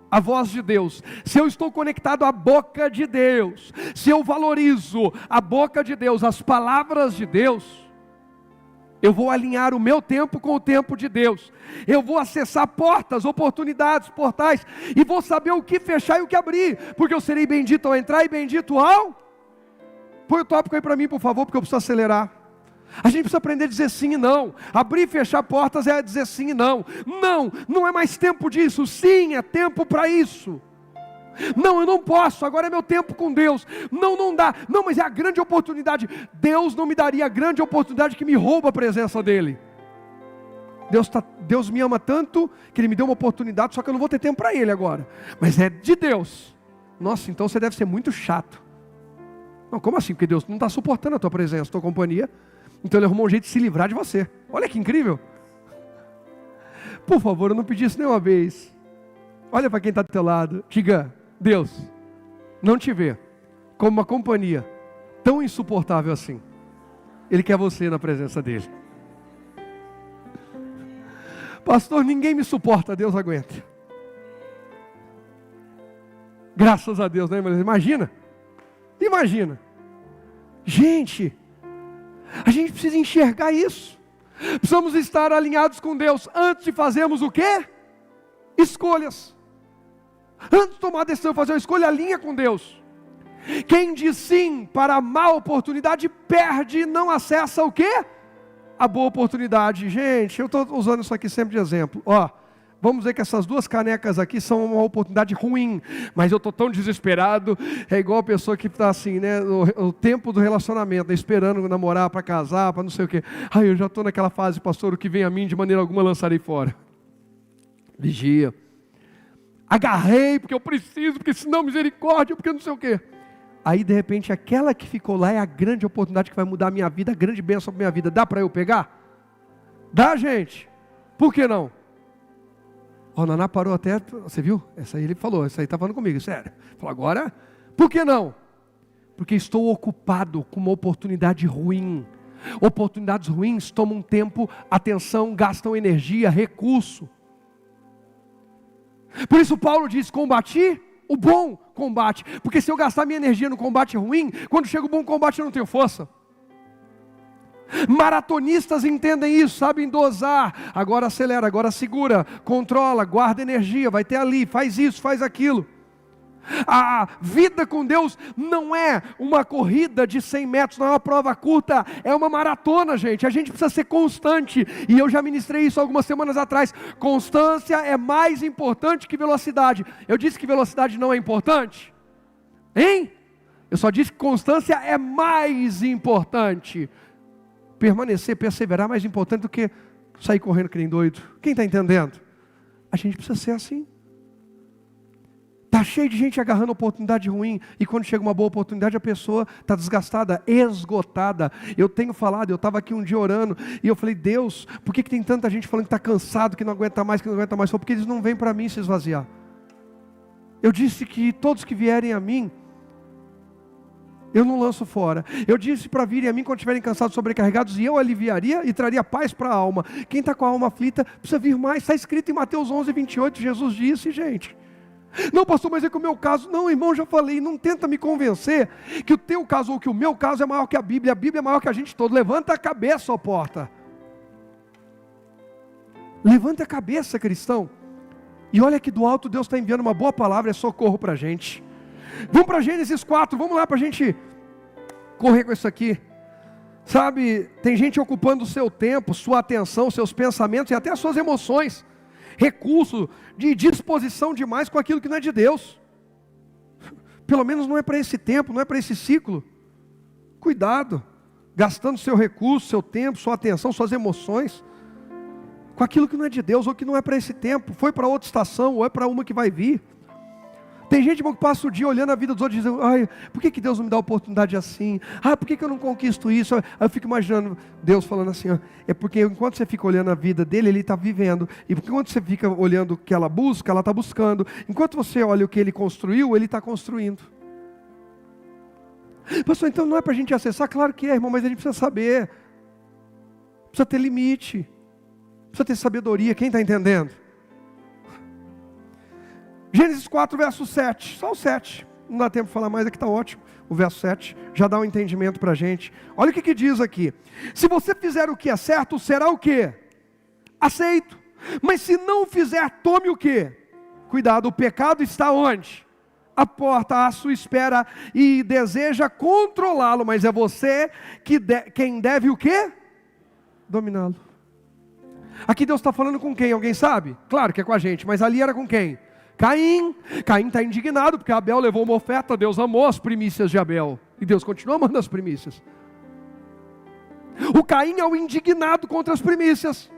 a voz de Deus, se eu estou conectado à boca de Deus, se eu valorizo a boca de Deus, as palavras de Deus, eu vou alinhar o meu tempo com o tempo de Deus. Eu vou acessar portas, oportunidades, portais, e vou saber o que fechar e o que abrir, porque eu serei bendito ao entrar e bendito ao... Põe o tópico aí para mim, por favor, porque eu preciso acelerar. A gente precisa aprender a dizer sim e não. Abrir e fechar portas é dizer sim e não. Não, não é mais tempo disso. Sim, é tempo para isso. Não, eu não posso, agora é meu tempo com Deus. Não, não dá. Não, mas é a grande oportunidade. Deus não me daria a grande oportunidade que me rouba a presença dEle. Deus me ama tanto que Ele me deu uma oportunidade, só que eu não vou ter tempo para Ele agora. Mas é de Deus. Nossa, então você deve ser muito chato. Não, como assim? Porque Deus não está suportando a tua presença, a tua companhia. Então Ele arrumou um jeito de se livrar de você. Olha que incrível. Por favor, eu não pedi isso nenhuma vez. Olha para quem está do teu lado. Diga, Deus não te vê como uma companhia tão insuportável assim. Ele quer você na presença dEle. Pastor, ninguém me suporta, Deus aguenta. Graças a Deus, né? Imagina. Gente, a gente precisa enxergar isso. Precisamos estar alinhados com Deus antes de fazermos o quê? Escolhas. Antes de tomar a decisão de fazer uma escolha, alinha com Deus. Quem diz sim para a má oportunidade perde e não acessa o quê? A boa oportunidade. Gente, eu estou usando isso aqui sempre de exemplo. Vamos ver que essas duas canecas aqui são uma oportunidade ruim, mas eu estou tão desesperado. É igual a pessoa que está assim, né? O tempo do relacionamento, né, esperando namorar para casar, para não sei o quê. Eu já estou naquela fase, pastor, o que vem a mim de maneira alguma lançarei fora. Vigia. Agarrei porque eu preciso, porque senão misericórdia, porque não sei o quê. Aí de repente aquela que ficou lá é a grande oportunidade que vai mudar a minha vida, a grande bênção para a minha vida. Dá para eu pegar? Dá, gente? Por que não? O Naná parou até, você viu? Essa aí ele falou, essa aí está falando comigo, sério. Falou, agora, por que não? Porque estou ocupado com uma oportunidade ruim. Oportunidades ruins tomam tempo, atenção, gastam energia, recurso. Por isso Paulo diz, combati o bom combate. Porque se eu gastar minha energia no combate ruim, quando chega o bom combate eu não tenho força. Maratonistas entendem isso, sabem dosar. Agora acelera, agora segura, controla, guarda energia, vai ter ali, faz isso, faz aquilo. A vida com Deus não é uma corrida de 100 metros, não é uma prova curta, é uma maratona, gente. A gente precisa ser constante, e eu já ministrei isso algumas semanas atrás. Constância é mais importante que velocidade. Eu disse que velocidade não é importante? Hein? Eu só disse que constância é mais importante. Permanecer, perseverar é mais importante do que sair correndo que nem doido. Quem está entendendo? A gente precisa ser assim. Está cheio de gente agarrando oportunidade ruim, e quando chega uma boa oportunidade, a pessoa está desgastada, esgotada. Eu tenho falado, eu estava aqui um dia orando, e eu falei, Deus, por que tem tanta gente falando que está cansado, que não aguenta mais, que não aguenta mais? Só porque eles não vêm para mim se esvaziar. Eu disse que todos que vierem a mim, eu não lanço fora. Eu disse para virem a mim quando estiverem cansados, sobrecarregados, e eu aliviaria e traria paz para a alma. Quem está com a alma aflita, precisa vir mais. Está escrito em Mateus 11:28, Jesus disse, gente. Não, pastor, mas é que o meu caso... Não, irmão, já falei, não tenta me convencer que o teu caso ou que o meu caso é maior que a Bíblia é maior que a gente todo. Levanta a cabeça, ó porta. Levanta a cabeça, cristão. E olha que do alto Deus está enviando uma boa palavra, é socorro para a gente. Vamos para Gênesis 4, vamos lá para a gente correr com isso aqui. Sabe, tem gente ocupando o seu tempo, sua atenção, seus pensamentos e até as suas emoções. Recurso de disposição demais com aquilo que não é de Deus. Pelo menos não é para esse tempo, não é para esse ciclo. Cuidado, gastando seu recurso, seu tempo, sua atenção, suas emoções com aquilo que não é de Deus, ou que não é para esse tempo, foi para outra estação, ou é para uma que vai vir. Tem gente que passa o dia olhando a vida dos outros e dizendo, ai, por que Deus não me dá oportunidade assim? Ah, por que eu não conquisto isso? Aí eu fico imaginando Deus falando assim, ó, é porque enquanto você fica olhando a vida dele, ele está vivendo. E enquanto você fica olhando o que ela busca, ela está buscando. Enquanto você olha o que ele construiu, ele está construindo. Pastor, então não é para a gente acessar? Claro que é, irmão, mas a gente precisa saber. Precisa ter limite. Precisa ter sabedoria. Quem está entendendo? Gênesis 4, verso 7, só o 7, não dá tempo de falar mais, aqui está ótimo, o verso 7, já dá um entendimento para a gente. Olha o que diz aqui, se você fizer o que é certo, será o que? Aceito, mas se não fizer, tome o que? Cuidado, o pecado está onde? A porta à sua espera e deseja controlá-lo, mas é você quem deve o que? Dominá-lo. Aqui Deus está falando com quem? Alguém sabe? Claro que é com a gente, mas ali era com quem? Caim está indignado porque Abel levou uma oferta, Deus amou as primícias de Abel, e Deus continua amando as primícias. O Caim é o indignado contra as primícias.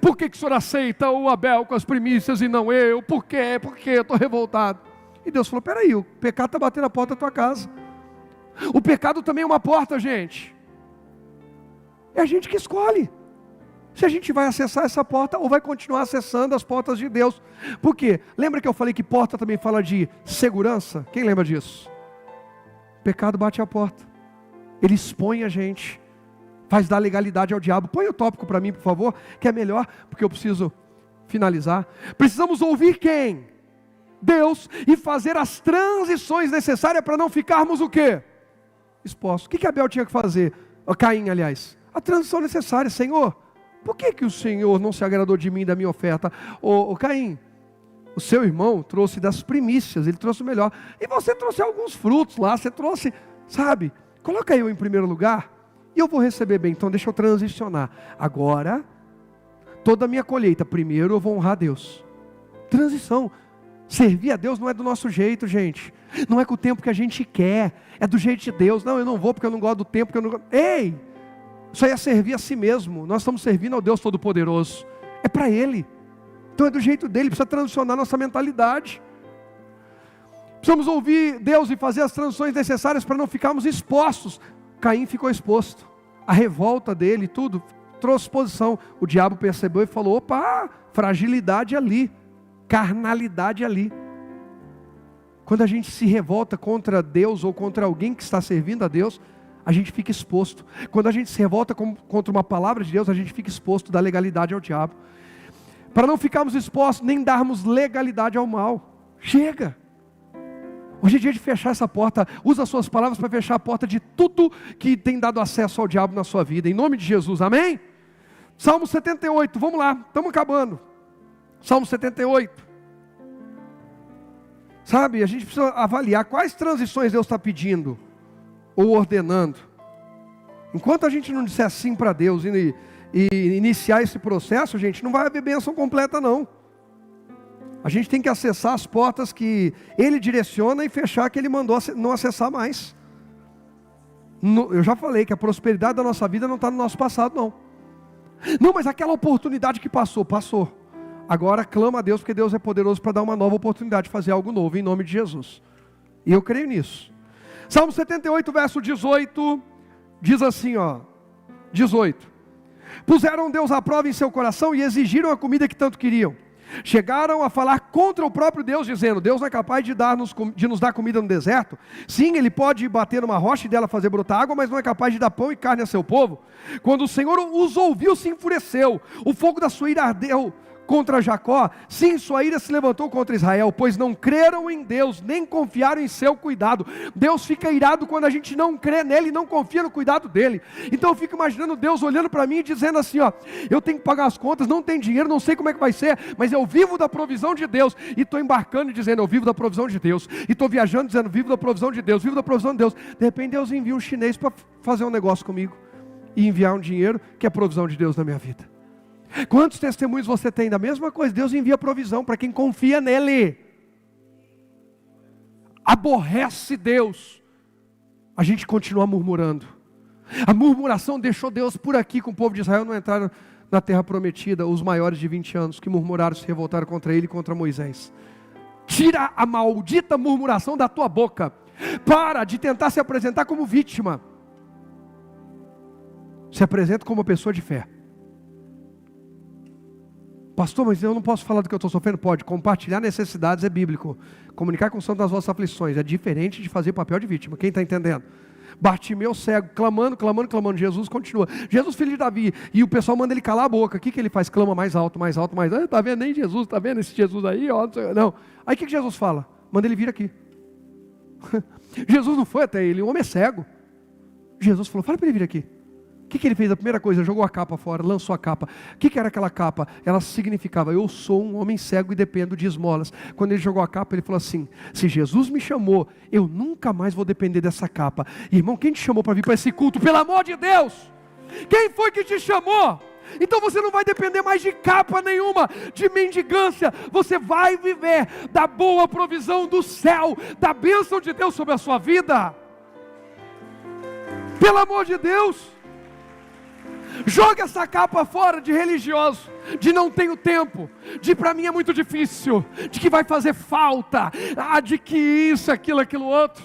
Por que o senhor aceita o Abel com as primícias e não eu? Por quê? Porque eu estou revoltado. E Deus falou, peraí, o pecado está batendo na porta da tua casa. O pecado também é uma porta, gente. É a gente que escolhe se a gente vai acessar essa porta ou vai continuar acessando as portas de Deus. Por quê? Lembra que eu falei que porta também fala de segurança? Quem lembra disso? O pecado bate a porta. Ele expõe a gente. Faz dar legalidade ao diabo. Põe o tópico para mim, por favor, que é melhor, porque eu preciso finalizar. Precisamos ouvir quem? Deus, e fazer as transições necessárias para não ficarmos o quê? Expostos. O que Abel tinha que fazer? Caim, aliás. A transição necessária, Senhor. Por que o Senhor não se agradou de mim, da minha oferta? Caim, o seu irmão trouxe das primícias, ele trouxe o melhor. E você trouxe alguns frutos lá, você trouxe, sabe? Coloca eu em primeiro lugar e eu vou receber bem. Então deixa eu transicionar. Agora, toda a minha colheita, primeiro eu vou honrar a Deus. Transição. Servir a Deus não é do nosso jeito, gente. Não é com o tempo que a gente quer. É do jeito de Deus. Não, eu não vou porque eu não gosto do tempo. Ei! Isso aí é servir a si mesmo. Nós estamos servindo ao Deus Todo-Poderoso. É para Ele. Então é do jeito dele. Precisa transicionar nossa mentalidade. Precisamos ouvir Deus e fazer as transições necessárias para não ficarmos expostos. Caim ficou exposto. A revolta dele, tudo, trouxe exposição. O diabo percebeu e falou, opa, fragilidade ali, carnalidade ali. Quando a gente se revolta contra Deus ou contra alguém que está servindo a Deus, a gente fica exposto. Quando a gente se revolta contra uma palavra de Deus, a gente fica exposto da legalidade ao diabo. Para não ficarmos expostos, nem darmos legalidade ao mal. Chega! Hoje é dia de fechar essa porta. Usa as suas palavras para fechar a porta de tudo que tem dado acesso ao diabo na sua vida. Em nome de Jesus, amém? Salmo 78, vamos lá, estamos acabando. Salmo 78. Sabe, a gente precisa avaliar quais transições Deus está pedindo ou ordenando. Enquanto a gente não disser sim para Deus e iniciar esse processo, gente, não vai haver bênção completa não. A gente tem que acessar as portas que Ele direciona e fechar que Ele mandou não acessar mais. Eu já falei que a prosperidade da nossa vida não está no nosso passado não. Não, mas aquela oportunidade que passou. Agora clama a Deus, porque Deus é poderoso para dar uma nova oportunidade de fazer algo novo, em nome de Jesus. E eu creio nisso. Salmo 78, verso 18, diz assim, 18. Puseram Deus à prova em seu coração e exigiram a comida que tanto queriam. Chegaram a falar contra o próprio Deus, dizendo, Deus não é capaz de nos dar comida no deserto? Sim, Ele pode bater numa rocha e dela fazer brotar água, mas não é capaz de dar pão e carne a seu povo. Quando o Senhor os ouviu, se enfureceu, o fogo da sua ira ardeu contra Jacó, sim, sua ira se levantou contra Israel, pois não creram em Deus, nem confiaram em seu cuidado. Deus fica irado quando a gente não crê nele e não confia no cuidado dele. Então eu fico imaginando Deus olhando para mim e dizendo assim, eu tenho que pagar as contas, não tenho dinheiro, não sei como é que vai ser, mas eu vivo da provisão de Deus, e estou embarcando e dizendo, eu vivo da provisão de Deus, e estou viajando dizendo, vivo da provisão de Deus, vivo da provisão de Deus. De repente Deus envia um chinês para fazer um negócio comigo, e enviar um dinheiro que é a provisão de Deus na minha vida. Quantos testemunhos você tem da mesma coisa? Deus envia provisão para quem confia nele. Aborrece Deus, a gente continua murmurando. A murmuração deixou Deus por aqui, com o povo de Israel não entraram na terra prometida, os maiores de 20 anos que murmuraram, se revoltaram contra ele e contra Moisés. Tira a maldita murmuração da tua boca. Para de tentar se apresentar como vítima. Se apresenta como uma pessoa de fé. Pastor, mas eu não posso falar do que eu estou sofrendo? Pode. Compartilhar necessidades é bíblico. Comunicar com o santo das vossas aflições é diferente de fazer papel de vítima. Quem está entendendo? Bartimeu cego, clamando. Jesus continua. Jesus, filho de Davi. E o pessoal manda ele calar a boca. O que ele faz? Clama mais alto. Está vendo nem Jesus? Está vendo esse Jesus aí? Não. Aí o que Jesus fala? Manda ele vir aqui. Jesus não foi até ele. O homem é cego. Jesus falou, fala para ele vir aqui. O que ele fez? A primeira coisa, jogou a capa fora, lançou a capa. O que era aquela capa? Ela significava, eu sou um homem cego e dependo de esmolas. Quando ele jogou a capa, ele falou assim, se Jesus me chamou, eu nunca mais vou depender dessa capa. Irmão, quem te chamou para vir para esse culto? Pelo amor de Deus! Quem foi que te chamou? Então você não vai depender mais de capa nenhuma, de mendigância. Você vai viver da boa provisão do céu, da bênção de Deus sobre a sua vida. Pelo amor de Deus! Joga essa capa fora de religioso, de não tenho tempo, de para mim é muito difícil, de que vai fazer falta, de que isso, aquilo outro.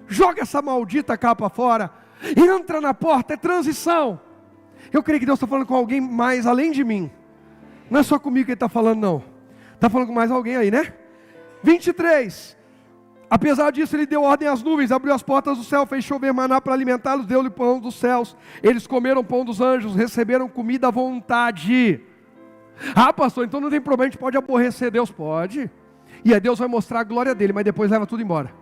Joga essa maldita capa fora, entra na porta, é transição. Eu creio que Deus está falando com alguém mais além de mim. Não é só comigo que Ele está falando não, está falando com mais alguém aí, né? 23. Apesar disso, Ele deu ordem às nuvens, abriu as portas do céu, fez chover maná para alimentá-los, deu-lhe pão dos céus. Eles comeram pão dos anjos, receberam comida à vontade. Ah, pastor, então não tem problema, a gente pode aborrecer Deus? Pode. E aí Deus vai mostrar a glória dele, mas depois leva tudo embora.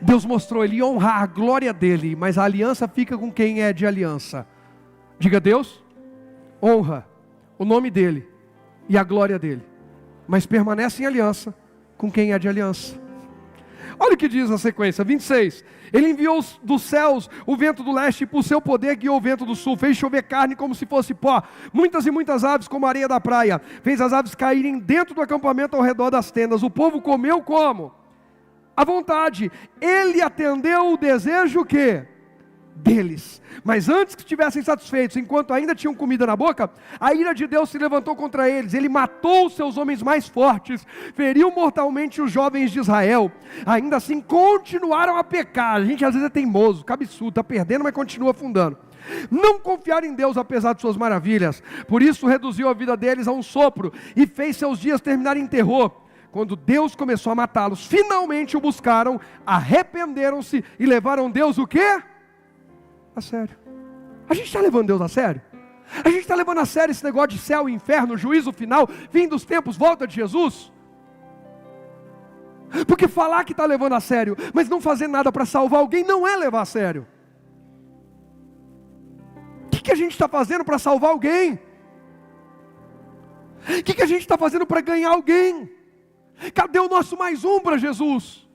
Deus mostrou, Ele ia honrar a glória dele, mas a aliança fica com quem é de aliança. Diga, Deus honra o nome dele e a glória dele, mas permanece em aliança com quem é de aliança. Olha o que diz a sequência, 26. Ele enviou dos céus o vento do leste, e por seu poder guiou o vento do sul. Fez chover carne como se fosse pó, muitas e muitas aves como a areia da praia. Fez as aves caírem dentro do acampamento ao redor das tendas. O povo comeu como? À vontade. Ele atendeu o desejo que? deles. Mas antes que estivessem satisfeitos, enquanto ainda tinham comida na boca, a ira de Deus se levantou contra eles. Ele matou os seus homens mais fortes, feriu mortalmente os jovens de Israel. Ainda assim continuaram a pecar. A gente às vezes é teimoso, cabeçudo, está perdendo, mas continua afundando. Não confiaram em Deus apesar de suas maravilhas. Por isso reduziu a vida deles a um sopro e fez seus dias terminarem em terror. Quando Deus começou a matá-los, finalmente o buscaram, arrependeram-se e levaram Deus o quê? A sério. A gente está levando Deus a sério? A gente está levando a sério esse negócio de céu e inferno, juízo final, fim dos tempos, volta de Jesus? Porque falar que está levando a sério, mas não fazer nada para salvar alguém, não é levar a sério. O que a gente está fazendo para salvar alguém? O que a gente está fazendo para ganhar alguém? Cadê o nosso mais um para Jesus?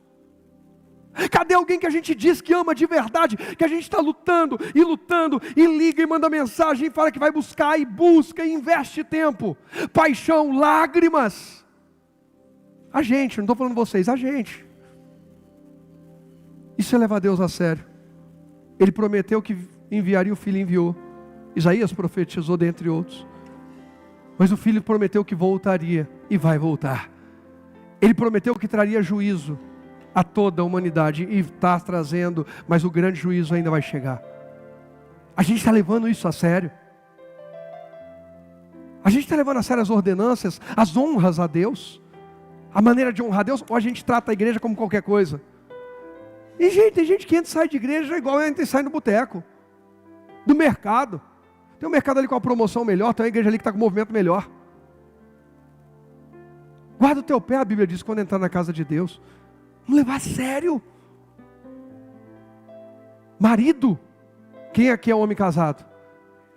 Cadê alguém que a gente diz que ama de verdade, que a gente está lutando, e liga e manda mensagem, e fala que vai buscar, e busca, e investe tempo, paixão, lágrimas? A gente, não estou falando vocês, a gente. Isso é levar Deus a sério. Ele prometeu que enviaria o Filho, enviou. Isaías profetizou dentre outros. Mas o Filho prometeu que voltaria, e vai voltar. Ele prometeu que traria juízo a toda a humanidade, e está trazendo, mas o grande juízo ainda vai chegar. A gente está levando isso a sério? A gente está levando a sério as ordenanças, as honras a Deus, a maneira de honrar a Deus, ou a gente trata a igreja como qualquer coisa? E gente, tem gente que entra e sai de igreja igual entra e sai no boteco, do mercado. Tem um mercado ali com a promoção melhor, tem uma igreja ali que está com o movimento melhor. Guarda o teu pé, a Bíblia diz, quando entrar na casa de Deus. Vamos levar a sério. Marido, quem aqui é homem casado?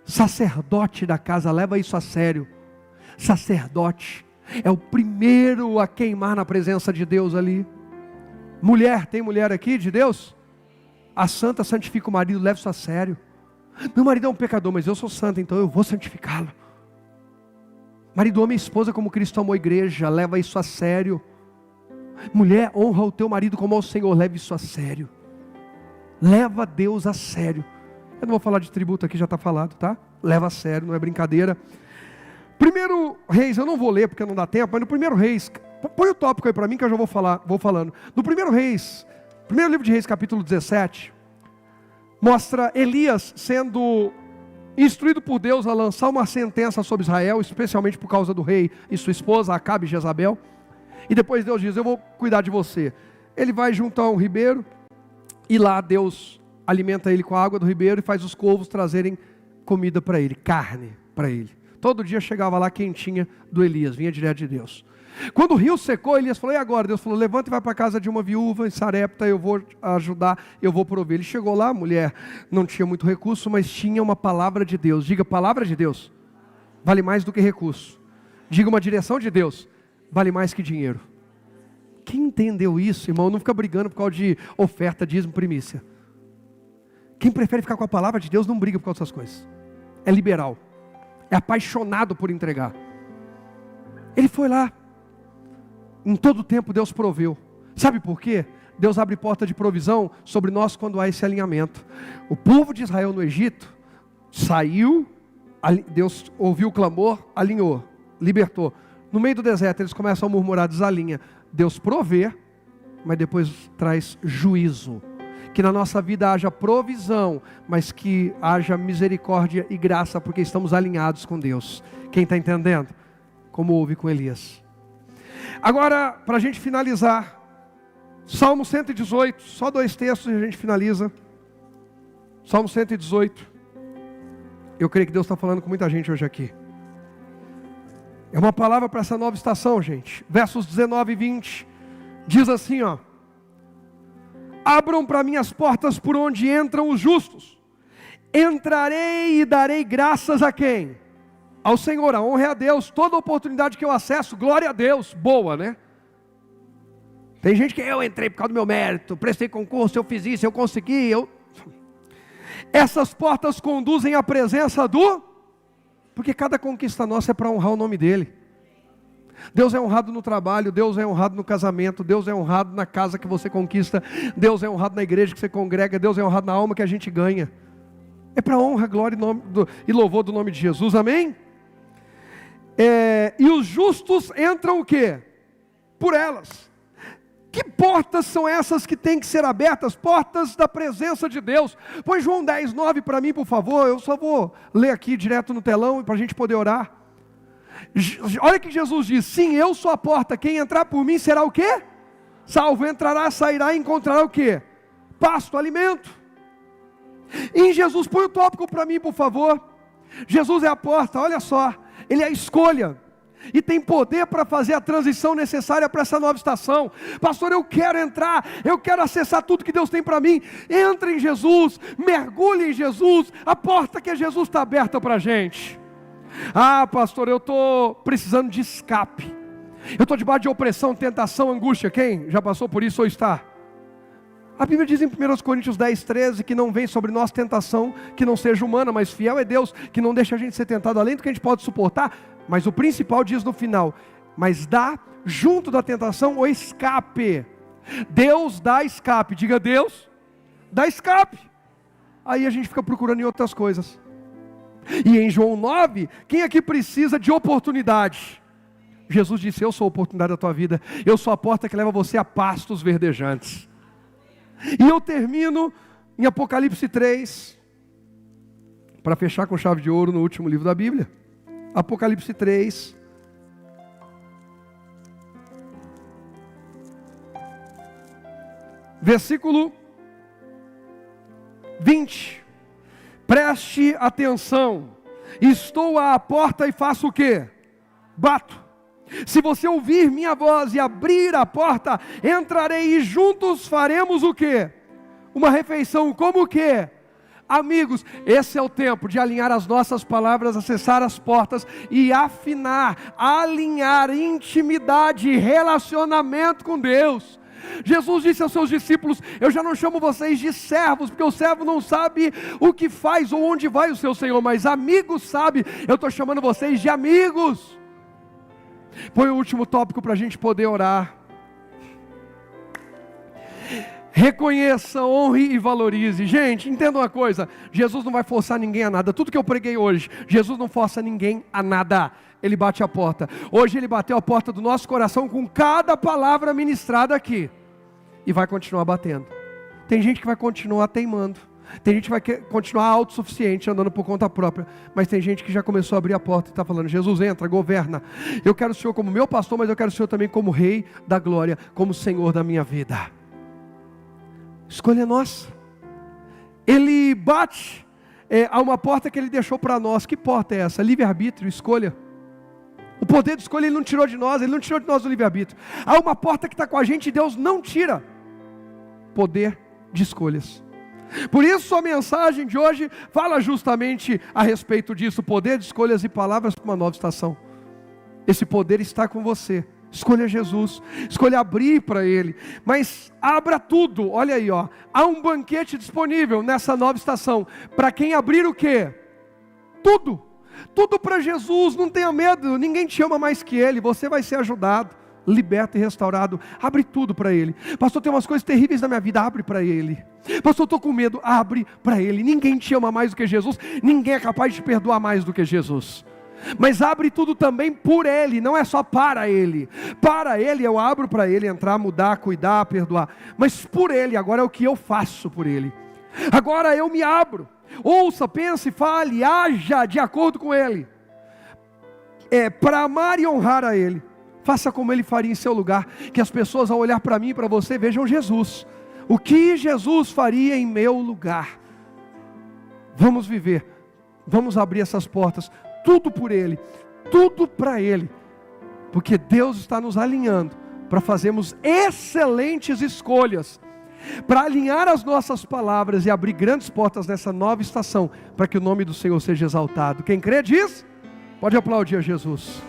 Sacerdote da casa, leva isso a sério. Sacerdote é o primeiro a queimar na presença de Deus ali. Mulher, tem mulher aqui de Deus? A santa santifica o marido, leva isso a sério. Meu marido é um pecador, mas eu sou santa, então eu vou santificá-lo. Marido ama a esposa como Cristo amou a igreja, leva isso a sério. Mulher, honra o teu marido como ao Senhor, leve isso a sério. Leva Deus a sério. Eu não vou falar de tributo aqui, já está falado, tá? Leva a sério, não é brincadeira. 1 Reis, eu não vou ler porque não dá tempo, mas no 1 Reis, põe o tópico aí para mim que eu já vou falando. No 1 Reis, primeiro livro de Reis, capítulo 17, mostra Elias sendo instruído por Deus a lançar uma sentença sobre Israel, especialmente por causa do rei e sua esposa, Acabe e Jezabel. E depois Deus diz, eu vou cuidar de você. Ele vai junto a um ribeiro, e lá Deus alimenta ele com a água do ribeiro, e faz os corvos trazerem comida para ele, carne para ele. Todo dia chegava lá quentinha do Elias, vinha direto de Deus. Quando o rio secou, Elias falou, e agora? Deus falou, levanta e vai para a casa de uma viúva em Sarepta, eu vou ajudar, eu vou prover. Ele chegou lá, a mulher não tinha muito recurso, mas tinha uma palavra de Deus. Diga, palavra de Deus vale mais do que recurso. Diga, uma direção de Deus vale mais que dinheiro. Quem entendeu isso, irmão, não fica brigando por causa de oferta, dízimo, primícia. Quem prefere ficar com a palavra de Deus não briga por causa dessas coisas. É liberal, é apaixonado por entregar. Ele foi lá. Em todo tempo Deus proveu. Sabe por quê? Deus abre porta de provisão sobre nós quando há esse alinhamento. O povo de Israel no Egito saiu, Deus ouviu o clamor, alinhou, libertou. No meio do deserto eles começam a murmurar, desalinha. Deus provê, mas depois traz juízo. Que na nossa vida haja provisão, mas que haja misericórdia e graça, porque estamos alinhados com Deus. Quem está entendendo? Como houve com Elias. Agora, para a gente finalizar, Salmo 118, só 2 textos e a gente finaliza. Salmo 118. Eu creio que Deus está falando com muita gente hoje aqui. É uma palavra para essa nova estação, gente. Versos 19 e 20. Diz assim, ó. Abram para mim as portas por onde entram os justos. Entrarei e darei graças a quem? Ao Senhor, a honra é a Deus. Toda oportunidade que eu acesso, glória a Deus. Boa, né? Tem gente que eu entrei por causa do meu mérito, prestei concurso, eu fiz isso, eu consegui, Essas portas conduzem à presença do... Porque cada conquista nossa é para honrar o nome dEle. Deus é honrado no trabalho, Deus é honrado no casamento, Deus é honrado na casa que você conquista, Deus é honrado na igreja que você congrega, Deus é honrado na alma que a gente ganha. É para honra, glória e louvor do nome de Jesus, amém? E os justos entram o quê? Por elas. Que portas são essas que têm que ser abertas? Portas da presença de Deus. Põe João 10, 9 para mim, por favor. Eu só vou ler aqui direto no telão para a gente poder orar. Olha que Jesus diz: sim, eu sou a porta, quem entrar por mim será o quê? Salvo. Entrará, sairá e encontrará o quê? Pasto, alimento. Em Jesus, põe o tópico para mim, por favor. Jesus é a porta, olha só. Ele é a escolha. E tem poder para fazer a transição necessária para essa nova estação. Pastor, eu quero entrar, eu quero acessar tudo que Deus tem para mim. Entra em Jesus, mergulhe em Jesus. A porta que é Jesus está aberta para a gente. Ah, pastor, eu estou precisando de escape. Eu estou debaixo de opressão, tentação, angústia. Quem já passou por isso ou está? A Bíblia diz em 1 Coríntios 10, 13, que não vem sobre nós tentação que não seja humana, mas fiel é Deus, que não deixa a gente ser tentado além do que a gente pode suportar. Mas o principal diz no final: mas dá junto da tentação o escape. Deus dá escape. Diga: Deus dá escape. Aí a gente fica procurando em outras coisas. E em João 9, quem aqui precisa de oportunidade? Jesus disse: eu sou a oportunidade da tua vida. Eu sou a porta que leva você a pastos verdejantes. E eu termino em Apocalipse 3, para fechar com chave de ouro no último livro da Bíblia. Apocalipse 3, versículo 20. Preste atenção. Estou à porta e faço o quê? Bato. Se você ouvir minha voz e abrir a porta, entrarei e juntos faremos o quê? Uma refeição. Como o quê? Amigos, esse é o tempo de alinhar as nossas palavras, acessar as portas e afinar, alinhar intimidade e relacionamento com Deus. Jesus disse aos seus discípulos: eu já não chamo vocês de servos, porque o servo não sabe o que faz ou onde vai o seu Senhor, mas amigos sabe. Eu estou chamando vocês de amigos. Põe o último tópico para a gente poder orar. Reconheça, honre e valorize. Gente, entenda uma coisa: Jesus não vai forçar ninguém a nada. Tudo que eu preguei hoje, Jesus não força ninguém a nada. Ele bate a porta. Hoje Ele bateu a porta do nosso coração com cada palavra ministrada aqui. E vai continuar batendo. Tem gente que vai continuar teimando. Tem gente que vai continuar autossuficiente, andando por conta própria. Mas tem gente que já começou a abrir a porta e está falando: Jesus, entra, governa. Eu quero o Senhor como meu pastor, mas eu quero o Senhor também como Rei da glória, como Senhor da minha vida. Escolha nossa. Ele bate a uma porta que Ele deixou para nós. Que porta é essa? Livre-arbítrio, escolha. O poder de escolha Ele não tirou de nós. Ele não tirou de nós o livre-arbítrio. Há uma porta que está com a gente e Deus não tira. Poder de escolhas. Por isso a mensagem de hoje fala justamente a respeito disso. Poder de escolhas e palavras para uma nova estação. Esse poder está com você. Escolha Jesus, escolha abrir para Ele, mas abra tudo. Olha aí, ó, há um banquete disponível nessa nova estação, para quem abrir o quê? Tudo, tudo para Jesus. Não tenha medo, ninguém te ama mais que Ele. Você vai ser ajudado, liberto e restaurado. Abre tudo para Ele. Pastor, tem umas coisas terríveis na minha vida, abre para Ele. Pastor, estou com medo, abre para Ele. Ninguém te ama mais do que Jesus, ninguém é capaz de te perdoar mais do que Jesus. Mas abre tudo também por Ele, não é só para Ele. Para Ele eu abro para Ele entrar, mudar, cuidar, perdoar. Mas por Ele, agora é o que eu faço por Ele. Agora eu me abro. Ouça, pense, fale, haja de acordo com Ele. Para amar e honrar a Ele. Faça como Ele faria em seu lugar. Que as pessoas ao olhar para mim e para você vejam Jesus. O que Jesus faria em meu lugar. Vamos viver. Vamos abrir essas portas. Tudo por Ele, tudo para Ele, porque Deus está nos alinhando para fazermos excelentes escolhas, para alinhar as nossas palavras e abrir grandes portas nessa nova estação, para que o nome do Senhor seja exaltado. Quem crê diz, pode aplaudir a Jesus.